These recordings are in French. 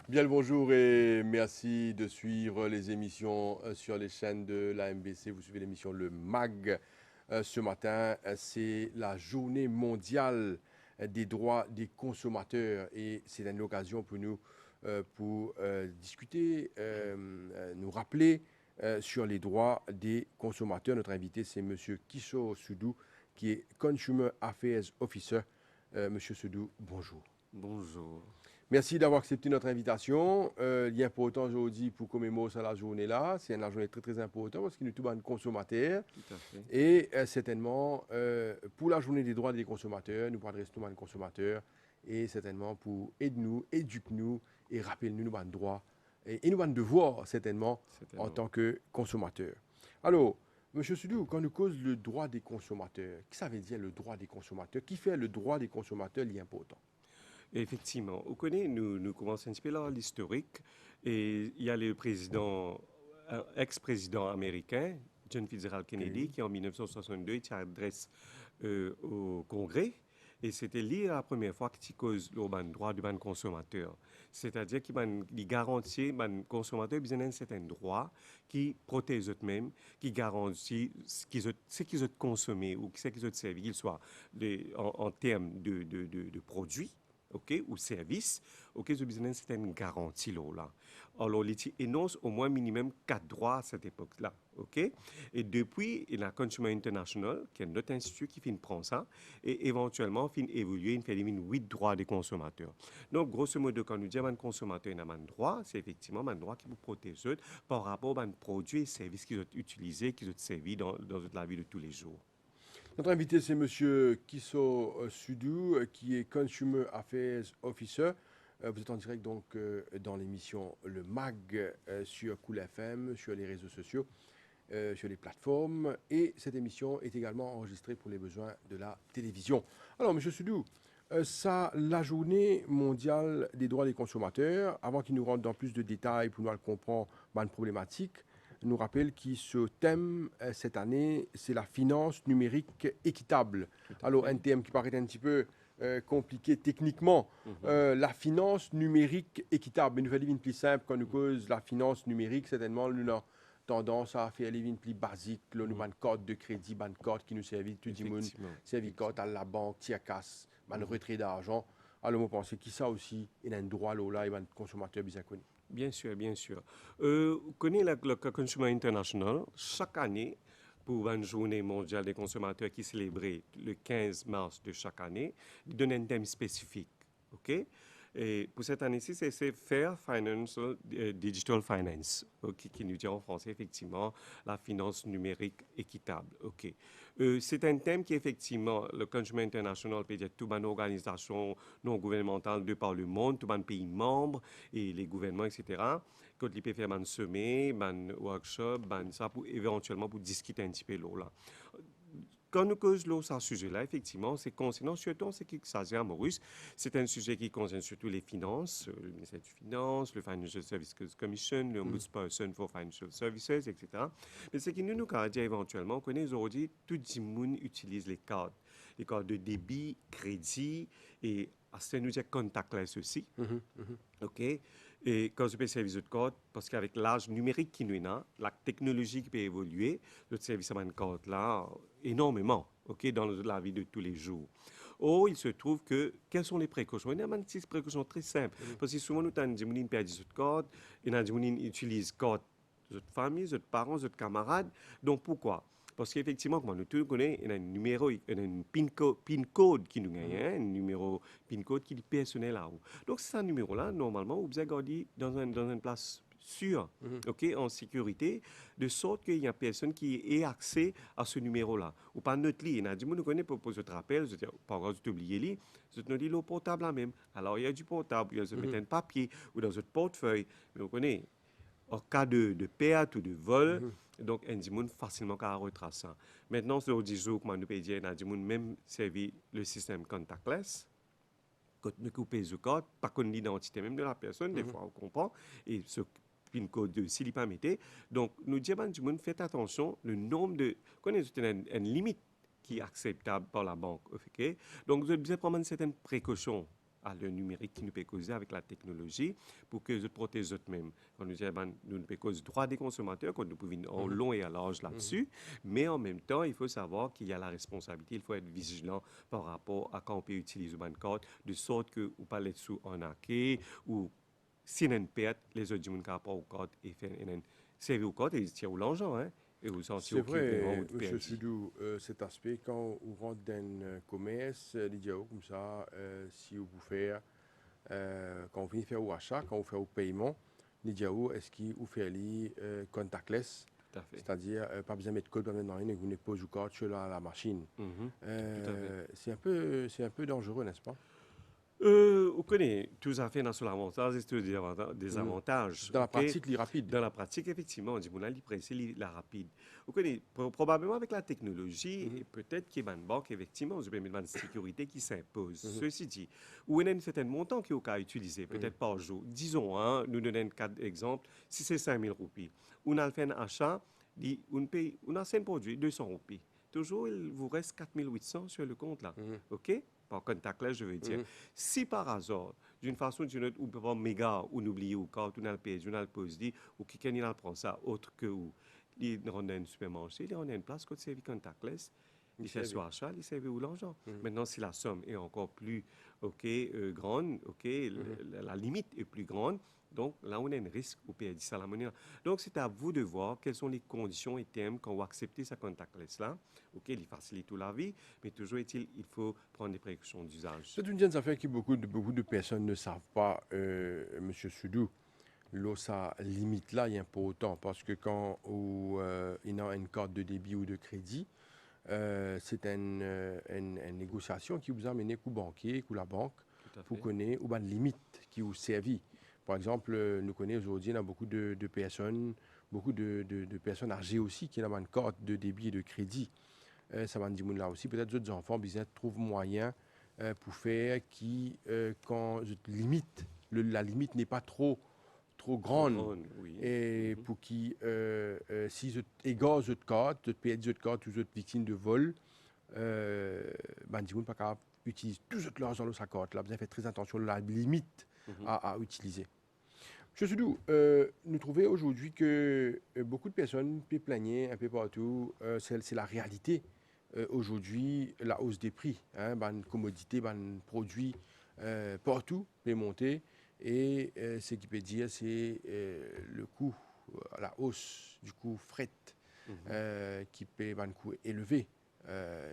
Bien le bonjour et merci de suivre les émissions sur les chaînes de la MBC. Vous suivez l'émission Le MAG. Ce matin, c'est la journée mondiale des droits des consommateurs et c'est une occasion pour nous pour discuter, nous rappeler sur les droits des consommateurs. Notre invité, c'est M. Kiso Soudou, qui est Consumer Affairs Officer. M. Soudou, bonjour. Bonjour. Merci d'avoir accepté notre invitation. Il est important aujourd'hui pour commémorer la journée-là. C'est une journée très très importante parce qu'il nous touche un consommateur. Tout à fait. Et certainement, pour la journée des droits des consommateurs, nous parlerons de consommateurs. Et certainement pour aider-nous, éduque-nous et rappelle-nous nos droits et nos devoirs, certainement, en Certainement. tant que consommateurs. Alors, Monsieur Soudou, quand nous cause le droit des consommateurs, qu'est-ce que ça veut dire le droit des consommateurs? Qui fait le droit des consommateurs l'important? Effectivement, vous connaissez, nous commençons un petit peu là l'historique. Et il y a le président, ex-président américain, John Fitzgerald Kennedy, Ok. qui en 1962 il s'adresse au Congrès. Et c'était lui la première fois qu'il cause le droit du consommateur. C'est-à-dire qu'il garantit que consommateur besoin d'un certain droit qui protège eux-mêmes, qui garantit ce qu'ils ont consommé ou ce qu'ils ont servi, qu'il soit en termes de produits, OK, ou services, OK, ce business c'est une garantie là. Alors, il énonce au moins minimum 4 droits à cette époque-là, OK? Et depuis, il y a Consumer International, qui est notre institut qui finit prendre ça, et éventuellement, finit évoluer, il fait 8 droits des consommateurs. Donc, grosso modo, quand nous disons un consommateur il a un droit, c'est effectivement un droit qui vous protège par rapport à un produit et services qu'ils ont utilisés, qu'ils ont servi dans la vie de tous les jours. Notre invité, c'est Monsieur Kiso Sudou, qui est Consumer Affairs Officer. Vous êtes en direct donc dans l'émission Le MAG sur Cool FM, sur les réseaux sociaux, sur les plateformes. Et cette émission est également enregistrée pour les besoins de la télévision. Alors, Monsieur Sudou, ça, la journée mondiale des droits des consommateurs, avant qu'il nous rentre dans plus de détails pour nous le comprendre, une problématique, nous rappelle que ce thème, cette année, c'est la finance numérique équitable. Tout à Alors, un fait. thème qui paraît un petit peu compliqué techniquement. Mhm. La finance numérique équitable. Mais nous faisons une plus simple quand nous cause la finance numérique, certainement, nous avons tendance à faire les plus basiques. Nous avons Mhm. une carte de crédit, une carte qui nous servent tout le monde, Effectivement. servi carte Effectivement. à la banque, tiers casse, un Mhm. retrait d'argent. Alors, moi, je pense que ça aussi, il y a un droit là, et un consommateur bien connu. Bien sûr, bien sûr. Vous connaissez le Consumer International, chaque année, pour une journée mondiale des consommateurs qui est célébrée le 15 mars de chaque année, il donne un thème spécifique. OK? Et pour cette année-ci, c'est Fair Financial Digital Finance, ok, qui nous dit en français effectivement la finance numérique équitable. OK. C'est un thème qui effectivement, le Consumer International peut dire toute une organisation non gouvernementale de par le monde, tout un pays membre et les gouvernements, etc. Quand ils peuvent faire un sommet, un workshop, ça pour éventuellement pour discuter un petit peu là. Quand nous causons sur ce sujet-là, effectivement, c'est concernant surtout ce qui s'agit à Maurice. C'est un sujet qui concerne surtout les finances, le ministère des Finances, le Financial Services Commission, le Mhm. Ombudsperson for Financial Services, etc. Mais ce qui nous a dit éventuellement, qu'on est aujourd'hui, tout le monde utilise les cartes de débit, crédit, et à ce nous dit contactless aussi. Mhm. Mhm. OK? Et quand je peux service de code, parce qu'avec l'âge numérique qui nous a, la technologie qui peut évoluer, le service de code là, énormément, OK, dans la vie de tous les jours. Or, il se trouve que, quelles sont les précautions? Il y a des petites précautions très simples. Mhm. Parce que souvent, nous avons des gens qui perdent des code, et des gens qui utilisent code de votre famille, de votre parents, de votre camarade. Donc, pourquoi? Parce qu'effectivement, comme nous tous connaissons, il y a un numéro, il y a un PIN code qui nous gagne, Mhm. hein, un numéro PIN code qui est personnel à vous. Donc, c'est un numéro-là, normalement, vous avez gardé dans une place sûre, Mhm. OK, en sécurité, de sorte qu'il y a personne qui ait accès à ce numéro-là. Ou pas notre lit. Il y a des gens qui connaissent pour je te rappelle, je dis, par exemple, tu oublié lit, je te dis le portable là même. Alors, il y a du portable, il y a Mhm. un papier ou dans votre portefeuille. Mais vous connaissez, en cas de perte ou de vol, Mhm. donc, un monde facilement qu'à retracer ça. Maintenant, sur 10 jours, comme nous peut dire, un monde même servi le système contactless. Quand nous coupons les cartes, pas qu'on l'identité même de la personne, des Mhm. fois on comprend, et ce PIN code de s'il n'est pas metté. Donc, nous disons, du monde, faites attention, le nombre de. Connaissez une limite qui est acceptable par la banque. OK? Donc, vous devez prendre certaines précautions à l'heure numérique qui nous peut causer avec la technologie pour que nous protéger eux-mêmes. Quand nous disons, nous peut causer droit des consommateurs, quand nous pouvons en long et à large là-dessus, mais en même temps, il faut savoir qu'il y a la responsabilité, il faut être vigilant par rapport à quand on peut utiliser une carte, de sorte que vous pas les sous en hacké ou si on a une perte, les autres gens qui pas au code et fait un service au code et ils tirent l'argent, hein, et vous sentez C'est au vraiment vrai, ou de M. perdu. Sudou, cet aspect, quand on rentre dans un commerce, il dit comme ça, si vous faire, quand vous venez faire au achat, quand vous faites au paiement, il dit est-ce qu'il vous fait les contactless, Tout à fait. c'est-à-dire pas besoin de mettre code, pas besoin de rien, et vous ne posez le code sur la machine. Mhm. Tout à fait. C'est un peu dangereux, n'est-ce pas? Vous connaissez tout à fait dans son avantage et tout des Mhm. avantages. Dans la OK? pratique, il est rapide. Dans la pratique, effectivement, on dit qu'on a pressé la rapide. Vous connaissez, probablement avec la technologie, et peut-être qu'il y a une banque, effectivement, vous avez une sécurité qui s'impose. Ceci dit, où il y a un certain montant qu'il faut utiliser, peut-être par jour. Disons, hein, nous donnons quatre exemples. Si c'est 5 000 roupies, on a fait un achat, on a 5 produits, 200 roupies. Toujours, il vous reste 4 800 sur le compte là. OK? Par contactless, je veux dire. Si par hasard, d'une façon ou d'une autre, ou peut méga, ou n'oubliez ou quand, ou dans le pays, ou dans le poste, ou quelqu'un il prend ça autre que ou, il rentre dans un supermarché, il rentre dans une place, quand c'est contactless, il fait son achat, il sert où l'argent. Maintenant, si la somme est encore plus grande, la limite est plus grande, donc là, on a un risque au perdre ça la monnaie. Donc, c'est à vous de voir quelles sont les conditions et thèmes qu'on va accepter ce contactless-là. OK, il facilite toute la vie, mais toujours est-il, il faut prendre des précautions d'usage. C'est une des affaires que beaucoup de personnes ne savent pas, M. Sudou. Là, ça limite là est important parce que quand il y a une carte de débit ou de crédit, c'est une négociation qui vous a mené au banquier, ou la banque, Tout à pour fait. connaître ou une limite qui vous servit. Par exemple, nous connaissons aujourd'hui, il y a beaucoup de personnes âgées aussi qui ont une carte de débit et de crédit. Ça va dire là aussi, peut-être d'autres enfants, business trouvent moyen pour faire qui, quand limite, la limite n'est pas trop Trop grande. grande, oui. Et pour qui, si vous égare votre carte, vous payez votre carte ou vous êtes victime de vol, ben, dis-vous pas capable d'utiliser tout votre l'argent dans sa carte. Là, vous avez fait très attention à la limite à utiliser. Monsieur Soudou, nous trouvons aujourd'hui que beaucoup de personnes peuvent plaigner un peu partout. C'est la réalité. Aujourd'hui, la hausse des prix, hein, ben, commodité, ben, produits partout peut monter. Et ce qui peut dire, c'est le coût, la hausse du coût fret qui peut ben, un coût élevé.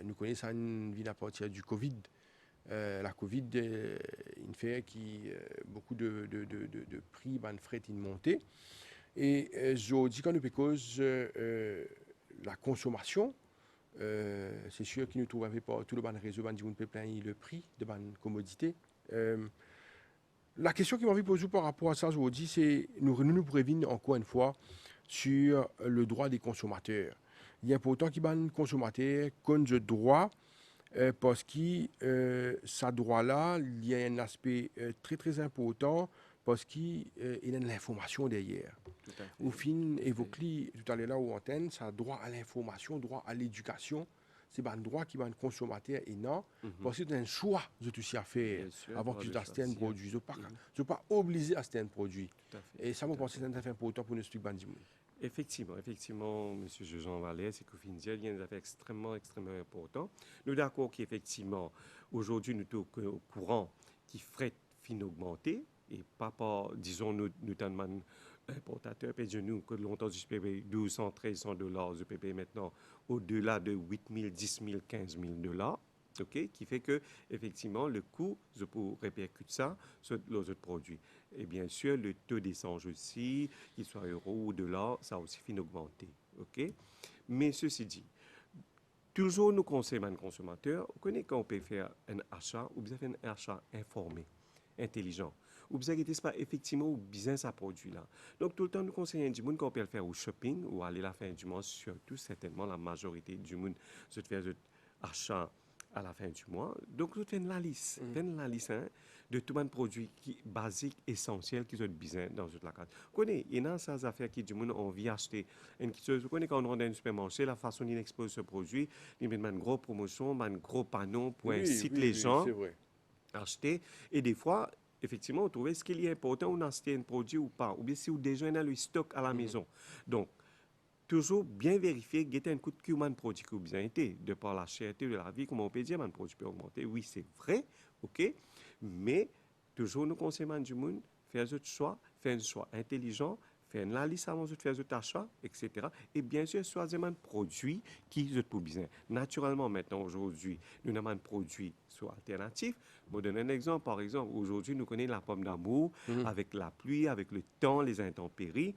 Nous connaissons une vie à partir du Covid. La Covid, il fait qui beaucoup de prix ben, fret in monté. Et je dis qu'on nous cause la consommation. C'est sûr qu'il nous trouve pas tout le ban réseau, ban on peut plaindre le prix de ban commodité. La question qui m'a envie de poser par rapport à ça, je vous dis, c'est nous prévenir encore une fois sur le droit des consommateurs. Il est important qu'il y ait un consommateur qu'on ait droit parce que ce droit-là, il y a un aspect très très important parce qu'il y a de l'information derrière. Tout à fait. Au fin, évoqué tout à l'heure là où antenne, ça a droit à l'information, droit à l'éducation. C'est un droit qui va un consommateur et non, parce que c'est un choix de tout ça à faire Bien sûr, avant droit que de tu achètes un choisir. produit. Je ne suis pas obligé à acheter un produit. Tout à fait. Et ça, me Tout à pense que c'est très important pour nous expliquer. Effectivement, M. Jean Vallet, c'est qu'au final, il y a des affaires extrêmement importantes. Nous sommes d'accord qu'effectivement, aujourd'hui, nous sommes au courant qui fret fin augmenté et pas par, disons, nous sommes importateurs, puis nous, que longtemps, je paye 1200, 1300 $, je paye maintenant au-delà de 8 000, 10 000, 15 000 $. OK, qui fait que effectivement le coût, je peux répercuter ça sur les autres produits. Et bien sûr, le taux d'échange aussi, qu'il soit euro ou dollar, ça a aussi fini d'augmenter. OK? Mais ceci dit, toujours nous conseillons aux consommateurs, vous connaissez quand on peut faire un achat, ou bien faire un achat informé, intelligent. Ou bien que pas effectivement ou bien ça produit là. Donc tout le temps nous conseillons du monde qu'on peut le faire au shopping ou aller la fin du mois, surtout certainement la majorité du monde se fait un achat à la fin du mois. Donc, vous faites la liste, hein, de tout un produit qui basique, essentiel, qui ont besoin dans toute la carte. Vous connaissez, il y a ces affaires qui, du monde, on vient acheter une chose. Vous connaissez, quand on rentre dans un supermarché, la façon dont il expose ce produit, il met une grosse promotion, un gros panneau pour inciter les gens. C'est vrai. acheter. Et des fois, effectivement, on trouvait ce qu'il est important ou acheter un produit ou pas. Ou bien si vous déjà dans le stock à la maison. Donc, toujours bien vérifier, guetter un coup de cul, un produit qui a bien été, de par la cherté de la vie, comment on peut dire, un produit peut augmenter. Oui, c'est vrai, OK, mais toujours nous conseillons du monde, faire un choix, faire un choix intelligent, faire une liste avant de faire un achat, etc. Et bien sûr, choisir un produit qui est pour bien. Naturellement, maintenant, aujourd'hui, nous avons un produit soit alternatif. Je vous donne un exemple. Par exemple, aujourd'hui, nous connaissons la pomme d'amour avec la pluie, avec le temps, les intempéries.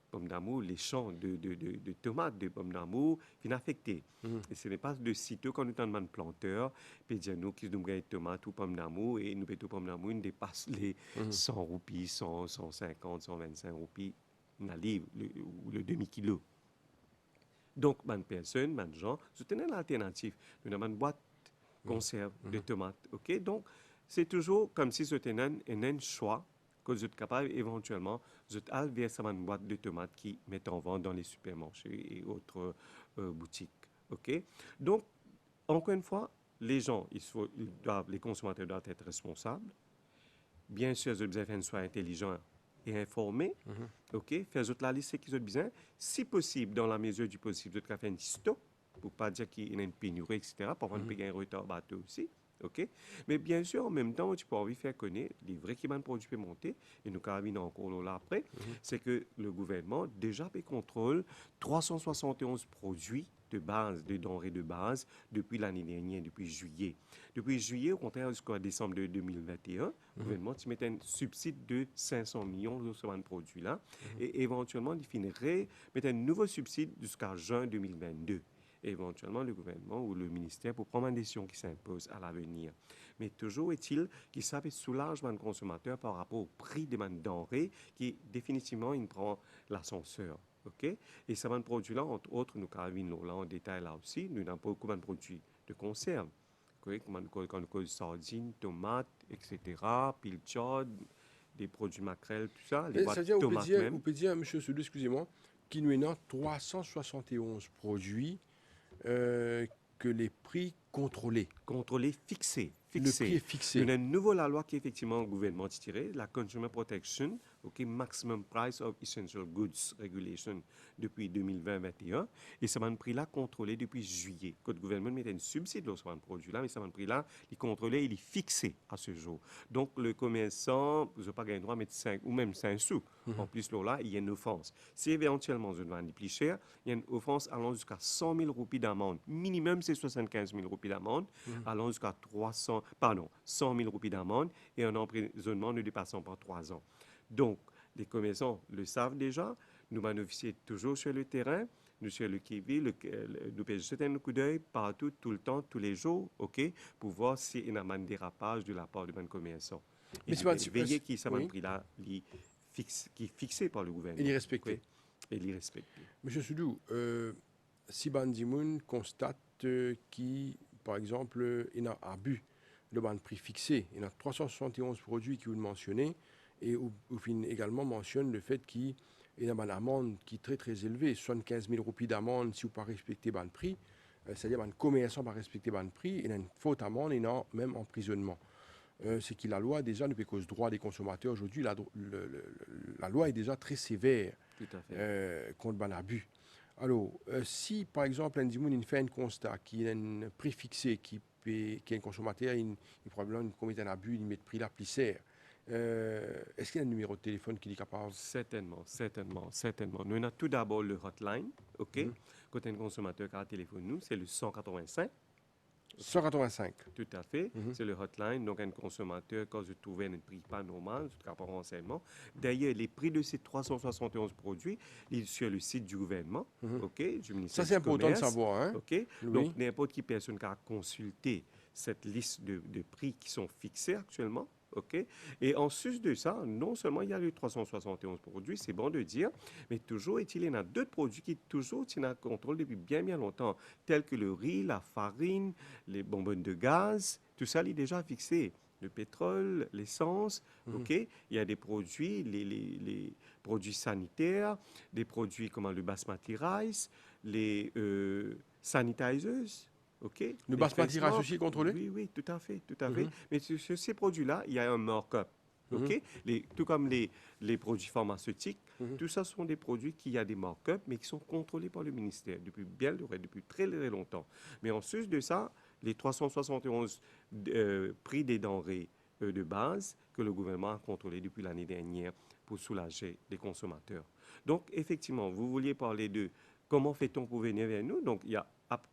Pommes d'amour, les champs de tomates, de pommes d'amour, sont affectés. Et ce n'est pas de sitôt quand nous sommes un planteur, puis dire nous qui nous gagnons tomates ou pommes d'amour, et nous mettons pommes d'amour, nous dépasse les 100 roupies, 100, 150, 125 roupies, la livre, ou le demi-kilo. Donc, man personne, man gens, je tenais l'alternative. Nous avons une boîte conserve de tomates, OK? Donc, c'est toujours comme si c'était un choix que vous êtes capable éventuellement, vous êtes allé vers une boîte de tomates qui met en vente dans les supermarchés et autres boutiques, OK? Donc, encore une fois, les gens, les consommateurs doivent être responsables. Bien sûr, vous devez faire un choix intelligent et informé. OK? Faire la liste qu'ils ont besoin. Si possible, dans la mesure du possible, vous devez faire un stock pour ne pas dire qu'il y a une pénurie, etc. Pour ne pas gagner un retard bateau aussi. OK? Mais bien sûr, en même temps, tu peux envie de faire connaître les vrais qui ont produits peuvent monter, et nous carabinons encore là après, c'est que le gouvernement déjà contrôle 371 produits de base, de denrées de base, depuis l'année dernière, depuis juillet. Depuis juillet, au contraire, jusqu'à décembre de 2021, le gouvernement tu mettait un subside de 500 millions sur ce produit-là, et éventuellement, il finirait mettre un nouveau subside jusqu'à juin 2022. Éventuellement, le gouvernement ou le ministère pour prendre une décision qui s'impose à l'avenir. Mais toujours est-il qu'il savent soulagement le consommateur par rapport au prix des denrées qui, définitivement, il prend l'ascenseur. OK? Et ces produits-là, entre autres, nous carabinons là en détail là aussi, nous avons beaucoup de produits de conserve. Okay? Comme on sardines, tomates, etc., pilchard, des produits maquerelles, tout ça, les boîtes C'est-à-dire, tomates même. on peut dire, M. Soudou, excusez-moi, qu'il nous a 371 produits que les prix contrôlés. Contrôlé, fixé. Le prix est fixé. Il y a une nouvelle loi qui est effectivement le gouvernement tiré, la Consumer Protection, okay, Maximum Price of Essential Goods Regulation depuis 2020-2021. Et ce prix-là contrôlé depuis juillet. Le gouvernement mettait un subside sur ce produit-là, mais ce prix-là, il est contrôlé, il est fixé à ce jour. Donc, le commerçant, vous n'avez pas gagné le droit de mettre 5 ou même 5 sous. En plus, là, il y a une offense. Si éventuellement vous vendez plus cher, il y a une offense allant jusqu'à 100 000 roupies d'amende. Minimum, c'est 75 000 roupies d'amende, allant jusqu'à 100 000 roupies d'amende et un emprisonnement ne dépassant pas 3 ans. Donc, les commerçants le savent déjà. Nous officiers toujours sur le terrain. Nous sur le qui-vive, nous pouvons jeter un coup d'œil partout, tout le temps, tous les jours, OK, pour voir s'il y a un dérapage de la part de nos commerçants. Et veiller qu'il s'est pris là, qui est fixé par le gouvernement. Il est respecté. Okay? Et il est respecté. Monsieur Soudou, si Bandimoun constate qu'il, par exemple, il y a abus de prix fixé, il y a 371 produits qui vous mentionnez, et où également mentionne le fait qu'il y a une amende qui est très très élevée, 75 000 roupies d'amende si vous ne pas respecter le prix, c'est-à-dire un commerçant pas respecter le prix, il y a une faute amende et non même emprisonnement. C'est que la loi déjà ne peut cause droit des consommateurs aujourd'hui, la loi est déjà très sévère contre l'abus. Alors, si par exemple un Dimoun fait un constat qui a un prix fixé, qui est un consommateur, il probablement commet un abus, il met le prix là plus cher. Est-ce qu'il y a un numéro de téléphone qui est capable? Certainement. Nous avons tout d'abord le hotline, OK? Quand un consommateur qui a un téléphone, nous, c'est le 185. 185. Tout à fait. C'est le hotline. Donc, un consommateur, quand je trouvais un prix pas normal, je ne pas renseignement. D'ailleurs, les prix de ces 371 produits, ils sont sur le site du gouvernement, OK, du ministère Ça, c'est du Commerce. important de savoir. Hein? OK? Oui. Donc, n'importe qui personne qui a consulté cette liste de prix qui sont fixés actuellement, OK? Et en sus de ça, non seulement il y a les 371 produits, c'est bon de dire, mais toujours il y en a d'autres produits qui toujours tiennent à contrôle depuis bien longtemps, tels que le riz, la farine, les bonbonnes de gaz, tout ça est déjà fixé. Le pétrole, l'essence, OK? Il y a des produits, les produits sanitaires, des produits comme le basmati rice, les sanitizers, OK? Le Les basmati 13 rice marques, aussi est contrôlé? oui, oui, tout à fait, tout à fait. Mais sur ces produits-là, il y a un markup. OK? Tout comme les produits pharmaceutiques, tout ça sont des produits qui ont des markups, mais qui sont contrôlés par le ministère depuis très, très longtemps. Mais en sus de ça, les 371 prix des denrées de base que le gouvernement a contrôlés depuis l'année dernière pour soulager les consommateurs. Donc, effectivement, vous vouliez parler de comment fait-on pour venir vers nous? Donc, il y a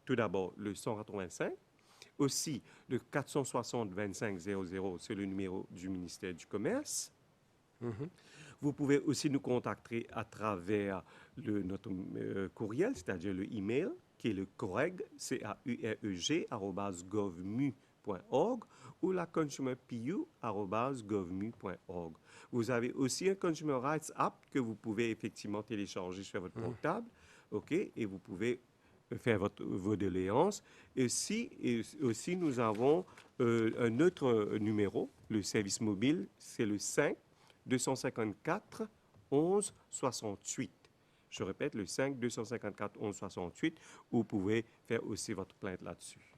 tout d'abord le 185. Aussi, le 460-2500, c'est le numéro du ministère du Commerce. Vous pouvez aussi nous contacter à travers notre courriel, c'est-à-dire le email, qui est le CAUREG, caureg@govmu.org, ou la consumerpu@govmu.org. Vous avez aussi un Consumer Rights App que vous pouvez effectivement télécharger sur votre portable, OK, et vous pouvez faire vos doléances. Et aussi, nous avons un autre numéro, le service mobile, c'est le 5-254-11-68. Je répète, le 5-254-11-68, où vous pouvez faire aussi votre plainte là-dessus.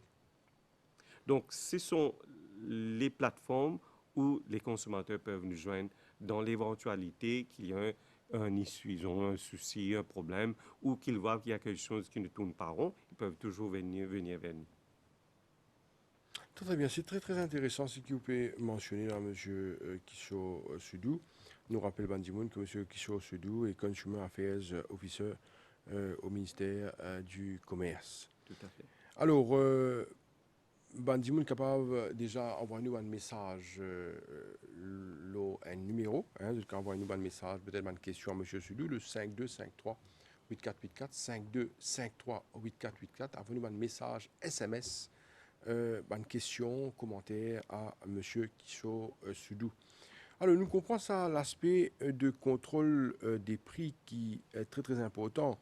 Donc, ce sont les plateformes où les consommateurs peuvent nous joindre dans l'éventualité qu'il y a un issue, ils ont un souci, un problème, ou qu'ils voient qu'il y a quelque chose qui ne tourne pas rond, ils peuvent toujours venir vers nous. Très, très bien. C'est très, très intéressant ce que vous pouvez mentionner là, M. Kiso Sudou. Nous rappelle Bandimoun que M. Kiso Sudou est Consumer Affairs Officer au ministère du Commerce. Tout à fait. Alors, Bandimoun est capable déjà envoyer nous un message, un numéro, hein, envoyer nous un message, peut-être une question à M. Sudou, le 5253 8484 5253 8484. Envoyez-nous un message SMS. Une question, commentaire à M. Kiso Sudou. Alors, nous comprenons ça, l'aspect de contrôle des prix qui est très très important.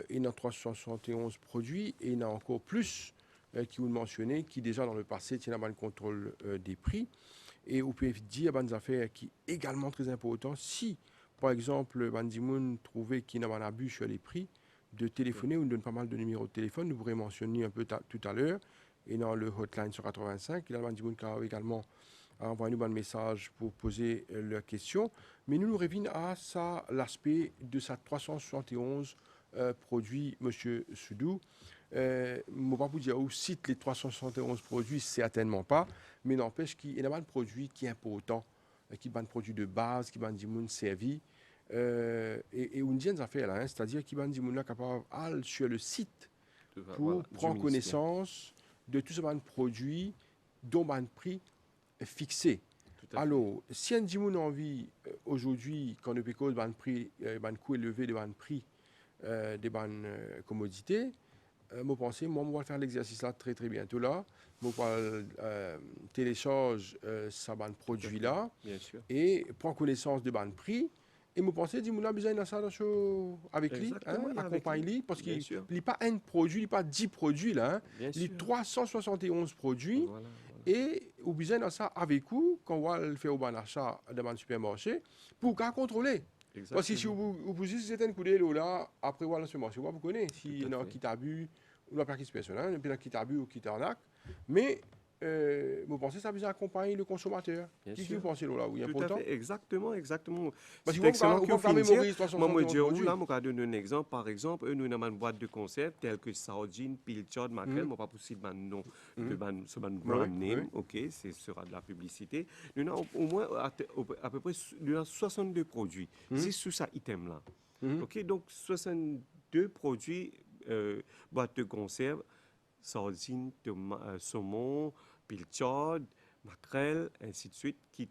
Il y a 371 produits et il y en a encore plus qui vous le mentionnez, qui déjà dans le passé tiennent un contrôle des prix. Et vous pouvez dire des affaires qui est également très important. Si, par exemple, Bandimoun trouvait qu'il y a un abus sur les prix, de téléphoner, on donne pas mal de numéros de téléphone, nous pourrez mentionner un peu tout à l'heure. Et dans le hotline 185, il y a Bandimoun qui a également envoyé nous un message pour poser leurs questions. Mais nous revenons à ça, l'aspect de sa 371 produits, M. Sudou. Je ne vais pas vous dire où cite les 371 produits, certainement pas, mais n'empêche qu'il y a un produit qui est important, qui est un produit de base, qui est un produit servi. Et on dit une affaire là, hein, c'est-à-dire qu'il y a un produit capable d'aller sur le site pour prendre connaissance de tout ce produit dont un prix est fixé. Alors, si un dimanche a envie aujourd'hui, quand on peut un prix, un coût élevé de un prix des commodités, moi pense, moi on va faire l'exercice là très très bientôt là. Moi télécharge ça produit là et prend connaissance de ban prix. Et moi pense, dis-moi a besoin de ça avec lui, accompagne lui, parce qu'il n'y a pas un produit, il n'y a pas 10 produits là, il y a 371 produits. Voilà. Et vous besoin de ça avec vous quand on va le faire au bon achat dans un supermarché pour qu'à contrôler. Exactement. Parce que si vous posez certaines coulées là, après voilà ce marché, vous connaissez s'il y en a qui t'abusent, ou la personne personnelle, et puis qui t'abuse ou qui t'arnaque. Mais vous pensez que ça besoin d'accompagner le consommateur. Qu'est-ce que vous pensez là? Oui, tout important. à fait, exactement. Parce que excellent que vous mémoriser 371 produits. Là, je vais donner un exemple. Par exemple, nous avons une boîte de conserve telle que sardine, pilchard, maquerelle. Je ne vais pas citer le nom de ce brand name. OK, ce sera de la publicité. Nous avons au moins à peu près 62 produits. C'est sous ça item-là. OK, donc 62 produits, boîte de conserve, sardine, saumon, pilchard, maquerelle, ainsi de suite, qui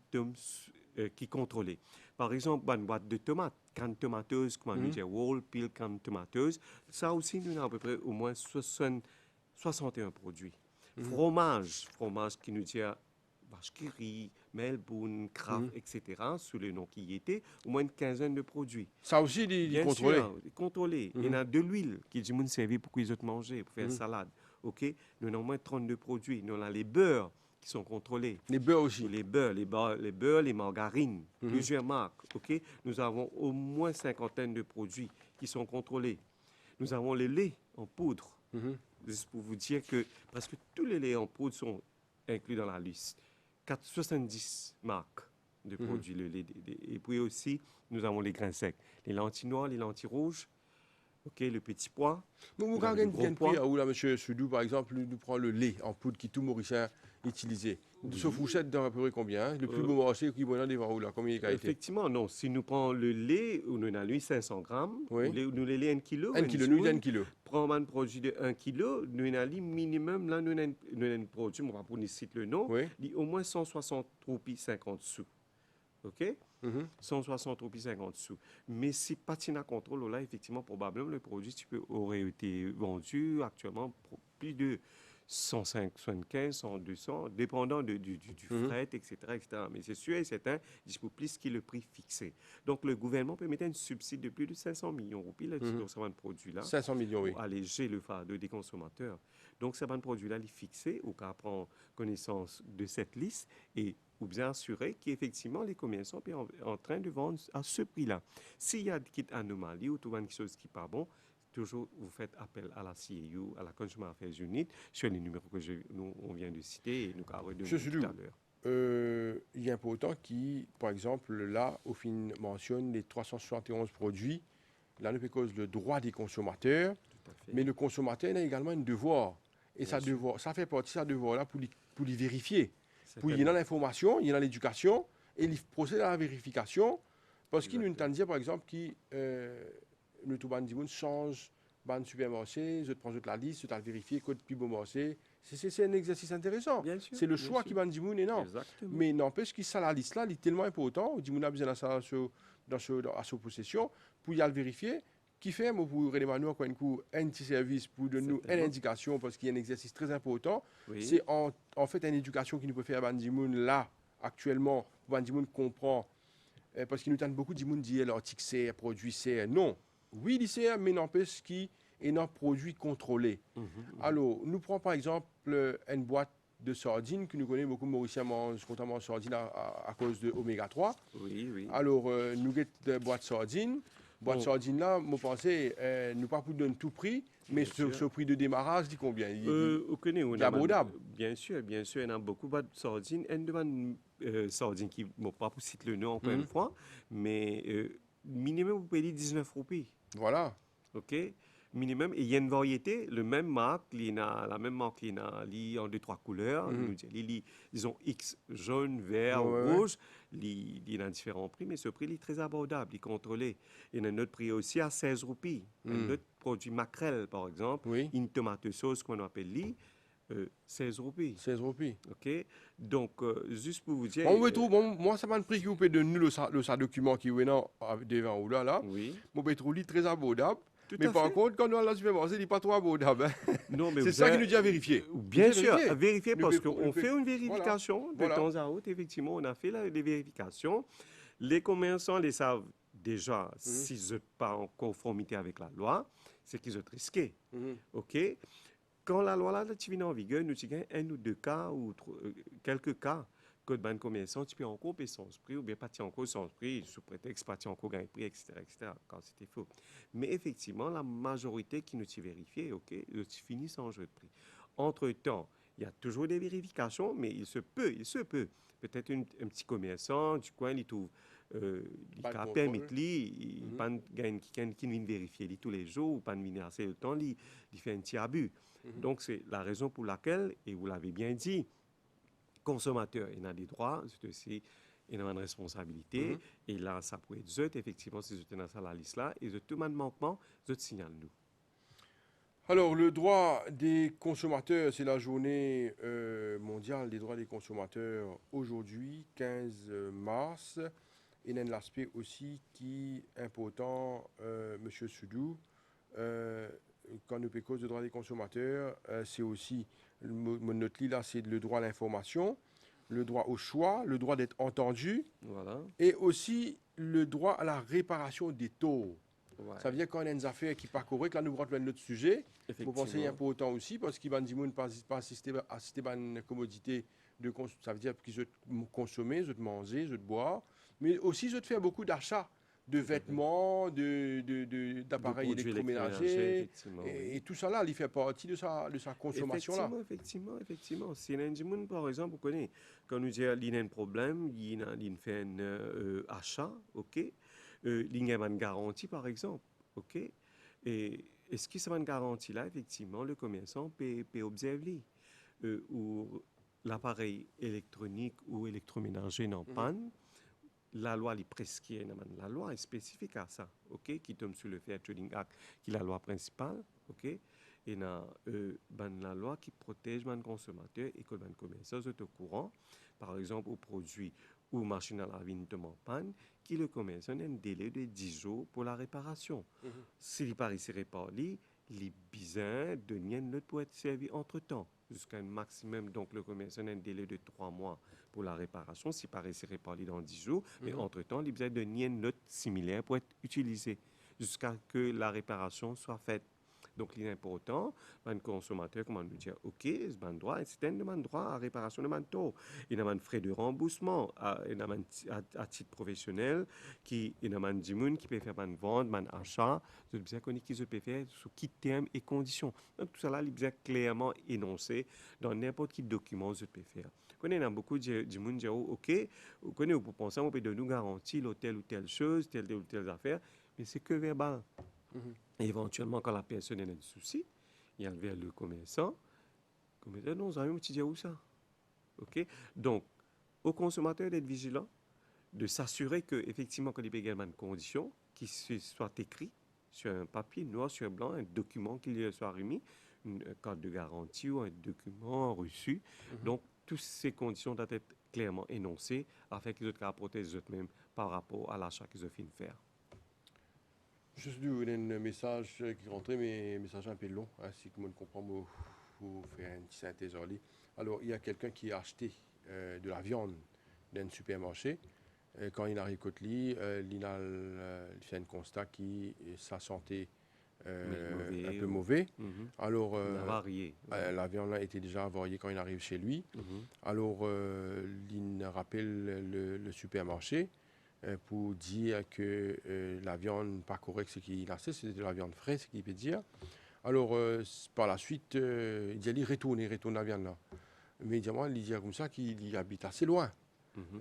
contrôlés. Par exemple, une boîte de tomates, canne tomateuse, comment on dit, whole peel canne tomateuse, ça aussi, nous avons à peu près au moins 61 produits. Fromage qui nous dit vache qui rit, Melbourne, Kraft, etc., sous le nom qui y était, au moins une quinzaine de produits. Ça aussi, il est contrôlé. Bien sûr, contrôlé. Il y en a de l'huile qui dit servir pour qu'ils autres manger, pour faire une salade. OK? Nous avons au moins 32 produits. Nous avons les beurres qui sont contrôlés. Les beurres aussi. Les beurres, les margarines, plusieurs marques. OK? Nous avons au moins 50 de produits qui sont contrôlés. Nous avons le lait en poudre. juste pour vous dire que presque tous les laits en poudre sont inclus dans la liste. 70 marques de produits le lait. Et puis aussi, nous avons les grains secs, les lentilles noires, les lentilles rouges, ok, le petit pois. Vous Vous avez avez le gros un prix pois. où là, monsieur Soudou, par exemple, nous prend le lait en poudre qui tout mauricien utilisé. Ce fourchette dans à peu près combien? Hein? Le plus beau marché qui est devant où là, combien il a été? Effectivement, non. Si nous prenons le lait, nous avons lui 500 grammes, Oui. nous le lait 1 kilo, Un kilo, nous, un kilo. Prends un produit de 1 kilo, nous avons minimum, là, nous avons un produit, on va pour citer le nom, Oui. au moins 160 roupies 50 sous. OK? Mhm. 160 roupies 50 sous. Mais si patina contrôle, là, effectivement, probablement, le produit aurait été vendu actuellement pour plus de 175, 100, 200, dépendant du fret, etc., etc. Mais c'est sûr et certain, il faut plus qu'il le prix fixé. Donc, le gouvernement peut mettre un subside de plus de 500 millions de roupies là-dessus sur ce produit-là 500 millions, oui. pour alléger le fardeau des consommateurs. Donc, ce produit-là, il est fixé au cas prend connaissance de cette liste et ou bien assurer qu'effectivement, les commerçants sont en train de vendre à ce prix-là. S'il y a des anomalies ou tout quelque chose qui n'est pas bon, toujours vous faites appel à la CAU, à la Consumer Affairs Unit, sur les numéros que on vient de citer et nous avons redonné tout à l'heure. Il y a un important qui, par exemple, là, au fin, mentionne les 371 produits. Là, nous cause le droit des consommateurs, mais le consommateur a également un devoir. Et ça fait partie de ce devoir-là pour les vérifier. Puis il y a l'information, il y a l'éducation, et il procède à la vérification. Parce qu'il nous dit, par exemple, que le tout ban change ban supermarché, je te prends la liste, je te vérifier code plus beau marché. C'est un exercice intéressant. C'est le choix qui ban dimoun énorme. Mais n'empêche que ça, la liste là, est tellement important. Dimoun a besoin de ça à sa possession pour y aller vérifier. Qui fait, moi, pour Emmanuel, encore une fois, un petit service pour donner nous une indication, parce qu'il y a un exercice très important. Oui. C'est en fait une éducation qui nous peut faire à Bandimoun là, actuellement, pour Bandimoun comprend, parce qu'il nous tente beaucoup de monde dire l'article c'est, produit c'est. Non. Oui, il sait, mais n'empêche qu'il est un produit contrôlé. Alors, nous prenons par exemple une boîte de sardines que nous connaissons beaucoup Mauricien mange notamment sardines à cause de oméga 3. Oui, oui. Alors, nous avons des boîtes sardines. Boîte sardine là, je pensais, nous pas pour donner tout prix, mais ce prix de démarrage, dit combien? Il est abordable. Bien sûr, il y en a beaucoup de sardines. Il y a une sardine qui, bon, pas pour citer le nom encore une fois, mais minimum, vous payez 19 roupies. Voilà. OK? Minimum. Et il y a une variété, la même marque, il y a en 2-3 couleurs. Ils ont X jaune, vert, rouge. Il y a différents prix, mais ce prix est très abordable, il est contrôlé. Il y a un autre prix aussi à 16 roupies. Un autre produit maquerelle, par exemple, une tomate sauce qu'on appelle 16 roupies. 16 roupies. OK? Donc, juste pour vous dire... moi, ça m'a préoccupé de nous, le document qui est devant ou là. Oui. Mon pétrole est très abordable. Mais par contre, quand on a la supermarché, il n'est pas trop abordable. Non, mais c'est ça qui nous dit à vérifier. Bien sûr, à vérifier parce qu'on fait une vérification de temps à autre. Effectivement, on a fait des vérifications. Les commerçants les savent déjà s'ils ne sont pas en conformité avec la loi, c'est qu'ils sont risqués. OK? Quand la loi là, est en vigueur, nous avons un ou deux cas ou quelques cas que de commerçants, tu peux encore payer sans prix ou bien partir encore sans prix, sous prétexte partir encore gagner prix, etc., quand c'était faux. Mais effectivement, la majorité qui nous a vérifié, OK, finit sans jeu de prix. Entre-temps, il y a toujours des vérifications, mais il se peut, peut-être un petit commerçant du coin, il trouve, il a permis, il pas gagne qui vient vérifier tous les jours, ou pas venir assez le temps, il fait un petit abus. Donc, c'est la raison pour laquelle, et vous l'avez bien dit, consommateur, il a des droits, c'est aussi il a une responsabilité. Et là, ça peut être effectivement, si vous êtes dans la liste-là, et tout manquement, vous signale nous. Alors, le droit des consommateurs, c'est la journée mondiale des droits des consommateurs aujourd'hui, 15 mars. Il y a un aspect aussi qui est important, M. Soudou. Quand nous parlons cause de droit des consommateurs, c'est aussi, notre là, c'est le droit à l'information, le droit au choix, le droit d'être entendu, et aussi le droit à la réparation des torts. Ouais. Ça veut dire qu'on a des affaires qui pas correctes. Là, nous rentrons dans notre sujet. Vous pensez un peu autant aussi, parce qu'il y a des gens qui pas assister à une commodité. Ça veut dire qu'ils ont consommé, ils ont mangé, ils ont boire, mais aussi ils ont fait beaucoup d'achats de Tout à fait. vêtements, De d'appareils produits électroménagers, électroménagers, effectivement, oui. et tout ça là, il fait partie de sa consommation-là. Effectivement. Si un monde, par exemple, vous connaissez, quand nous disons qu'il y a un problème, il fait un achat, ok? Il y a une garantie, par exemple, ok? Et est-ce que ça va une garantie là, effectivement, le commerçant peut observer ou l'appareil électronique ou électroménager en Mhm, panne, la loi est prescrite, la loi est spécifique à ça, ok, qui tombe sur le Fair Trading Act, qui est la loi principale, ok, et la loi qui protège les consommateurs et que les commerçants sont au courant, par exemple, aux produits ou machines à laver tombe en panne, qui le commerçant a un délai de 10 jours pour la réparation. mhm. S'il n'est pas réparé, les besoins de l'autre pour être servi entre-temps, jusqu'à un maximum, donc le commerçant a un délai de 3 mois pour la réparation, si pas réparé dans 10 jours, mais Mhm. entre-temps, il besoin de une note similaire pour être utilisé jusqu'à ce que la réparation soit faite. Donc, il est important, un consommateur, comment nous dire, OK, c'est un droit, c'est un droit à réparation de manteau. Il y a un frais de remboursement à titre professionnel, il y a un dimoun qui peut faire une vente, un achat, je besoin qu'on qui se peut faire sous qui termes et conditions. Donc, tout ça là, il est clairement énoncé dans n'importe quel document je peux faire. Quand on a beaucoup de monde qui dit, OK, vous connaissez, vous pensez, on peut nous garantir telle ou telle chose, telle ou telle affaire, mais c'est que verbal. Mhm. Et éventuellement, quand la personne a un souci, il y a vers le commerçant. Le commerçant, non, ça tu dis où ça? OK? Donc, au consommateur d'être vigilant, de s'assurer qu'effectivement, quand il y a également une condition, qui soit écrit sur un papier noir sur blanc, un document qui lui soit remis, une carte de garantie ou un document reçu. Mhm. Donc, toutes ces conditions doivent être clairement énoncées afin qu'ils soient protégés eux-mêmes par rapport à l'achat qu'ils ont fait faire. Je suis dû un message qui rentrait, mais un message un peu long, hein, si tout le monde comprend, vous faire une petite synthèse en ligne. Alors, il y a quelqu'un qui a acheté de la viande dans un supermarché. Quand il arrive côté lit, il fait un constat qui sa santé Mais un mauvais peu ou... mauvais. Mhm. Alors, Il a varié. Ouais. la viande là était déjà avariée quand il arrive chez lui. Mhm. Alors, il rappelle le supermarché pour dire que la viande pas correcte, ce qu'il a fait, c'était de la viande fraîche, ce qu'il peut dire. Alors, par la suite, il dit, il retourne la viande là. Mais évidemment, il dit comme ça qu'il habite assez loin. Mhm.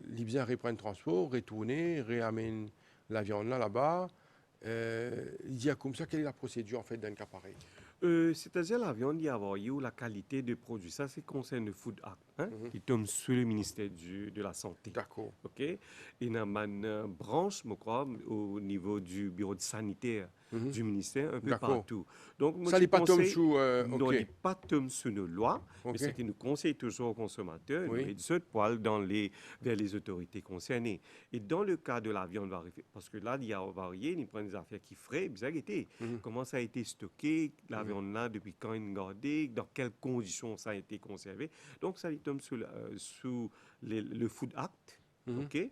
L'Ibsen reprend le transport, retourner, réamène la viande là-bas. Il dit comme ça, quelle est la procédure en fait d'un cas pareil? C'est-à-dire la viande, il y a ou la qualité des produits. Ça, c'est concerne le Food Act, hein, Mhm. qui tombe sous le ministère de la Santé. D'accord. OK? Il y a une branche, je crois, au niveau du bureau de sanitaire Mhm. du ministère, un peu D'accord. partout. Donc, moi, Ça, je n'est pas Tom conseille, Chou. non, il Ok. n'est pas tombe sous nos lois, mais Ok. ce qui nous conseille toujours aux consommateurs, nous Oui. de poil vers les autorités concernées. Et dans le cas de la viande variée, parce que là, il y a varié, ils prennent des affaires qui feraient, bizarre, Mhm. comment ça a été stocké, la Mhm. viande là, depuis quand il est gardé, dans quelles conditions ça a été conservé. Donc, ça il tombe sous le Food Act, Mhm. OK, Ça,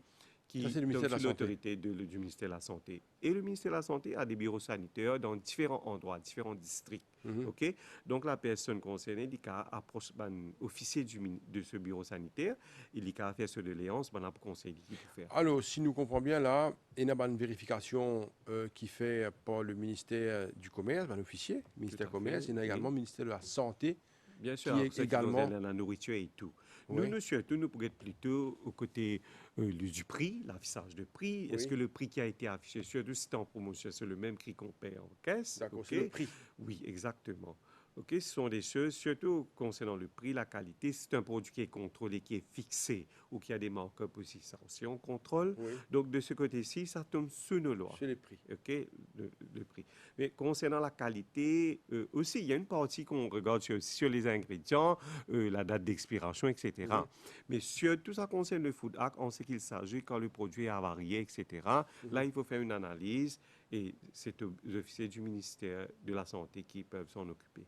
qui c'est le tombe ministère de la sous Santé. l'autorité du ministère de la Santé. Et le ministère de la Santé a des bureaux sanitaires dans différents endroits, différents districts. Mhm. OK? Donc, la personne concernée, il approche officier de ce bureau sanitaire, il a fait ce doléance, pour conseiller qui peut faire. Alors, si nous comprenons bien, là, il y a une vérification qui fait par le ministère du Commerce, un officier, Tout ministère à du Commerce, fait, il y a oui. également le ministère de la Santé Bien qui sûr, est ce qui également. concerne la nourriture et tout. Oui, Surtout, nous pourrions être plutôt au côté du prix, l'affichage de prix. Est-ce oui, que le prix qui a été affiché, surtout si c'est en promotion, c'est le même prix qu'on paie en caisse? d'accord, c'est OK? le prix. Oui, exactement. OK, ce sont des choses, surtout concernant le prix, la qualité. C'est un produit qui est contrôlé, qui est fixé ou qui a des markups aussi, ça aussi on contrôle. Oui, Donc, de ce côté-ci, ça tombe sous nos lois. c'est les prix. OK, le prix. Mais concernant la qualité, aussi, il y a une partie qu'on regarde sur les ingrédients, la date d'expiration, etc. Mhm. Mais sur tout ça concerne le Food Act, on sait qu'il s'agit quand le produit est avarié, etc. Mhm. Là, il faut faire une analyse et c'est aux officiers du ministère de la Santé qui peuvent s'en occuper.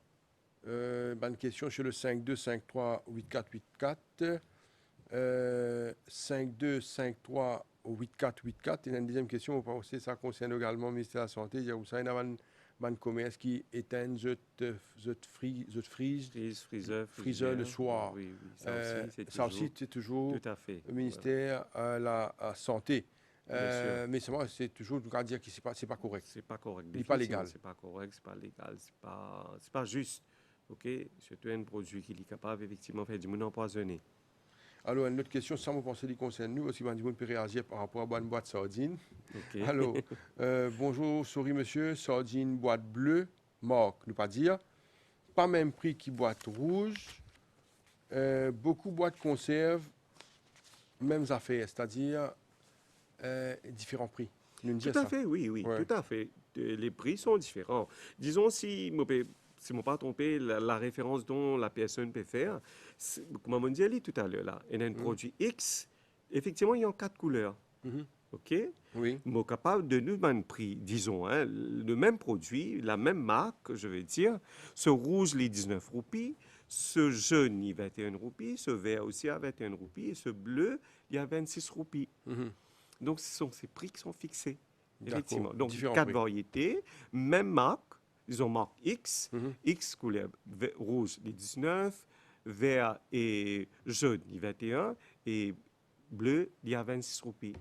Bonne question sur le 52538484. 52538484. Et la deuxième question, vous pensez ça concerne également le ministère de la Santé. Il y a où ça, il y a ban commerce qui éteignent freezer le soir. Oui, oui. Ça aussi, c'est toujours Tout à fait. le ministère de la Santé. Bien sûr. Mais c'est toujours le cas de dire que c'est pas correct. C'est pas correct. Il n'est pas légal. C'est pas correct, c'est pas légal, c'est pas juste. OK? Surtout un produit qui est capable, effectivement, de faire du monde empoisonné. Alors, une autre question, ça me pense qui concerne nous, aussi, on peut réagir par rapport à une boîte de sardines. OK? Alors, bonjour, sorry monsieur, sardine boîte bleue, marque, ne pas dire. Pas même prix qui boîte rouge. Beaucoup boîtes conserve, mêmes affaires, c'est-à-dire différents prix. Tout à fait, oui, oui, Ouais. tout à fait. Les prix sont différents. Disons, si je ne pas trompé, la référence dont la personne peut faire, comme on dit tout à l'heure, là, il y a un produit X, effectivement, il y a 4 couleurs. Mhm. OK? Oui. Mais capable de nous un prix, disons, hein, le même produit, la même marque, je veux dire, ce rouge, les 19 roupies, ce jaune, il 21 roupies, ce vert aussi à 21 roupies, et ce bleu, il y a 26 roupies. Mhm. Donc, ce sont ces prix qui sont fixés, D'accord. effectivement. Donc, Différents 4 prix. variétés, même marque, disons marque X, Mhm. X couleur rouge, les 19, vert et jaune, les 21, et bleu, il y a 26 roupies.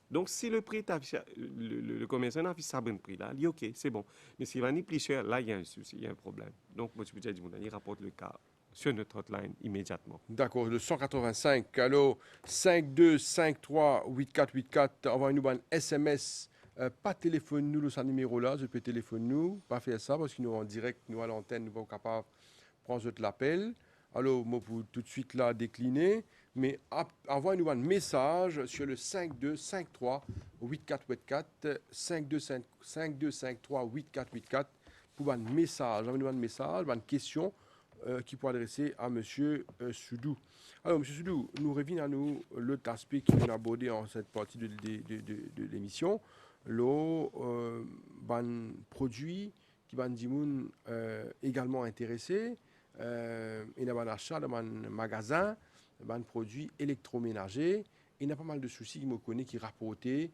Donc, si le prix est affiché, le commerçant affiche ça bon prix, là, il dit OK, c'est bon. Mais s'il va ni plus cher, là, il y a un souci, il y a un problème. Donc, moi, je peux dire, il rapporte le cas sur notre hotline immédiatement. D'accord, le 185. Alors, 52538484, envoyez-nous un SMS. Pas téléphone nous, ce numéro-là, je peux téléphoner nous, pas faire ça parce que nous en direct, nous à l'antenne, nous ne sommes pas capables de prendre l'appel. Alors, moi, pour tout de suite là décliner, mais envoyez-nous un message sur le 52538484, 52538484 pour un message, envoyez-nous un message, une question qui pourrait adresser à M. Soudou. Alors, M. Soudou, nous revenons à nous l'autre aspect qui est abordé en cette partie de l'émission, le produit qui va nous également intéressé, il y a un achat dans un magasin, un produit électroménager, il y a pas mal de soucis qui me connaissent, qui rapportés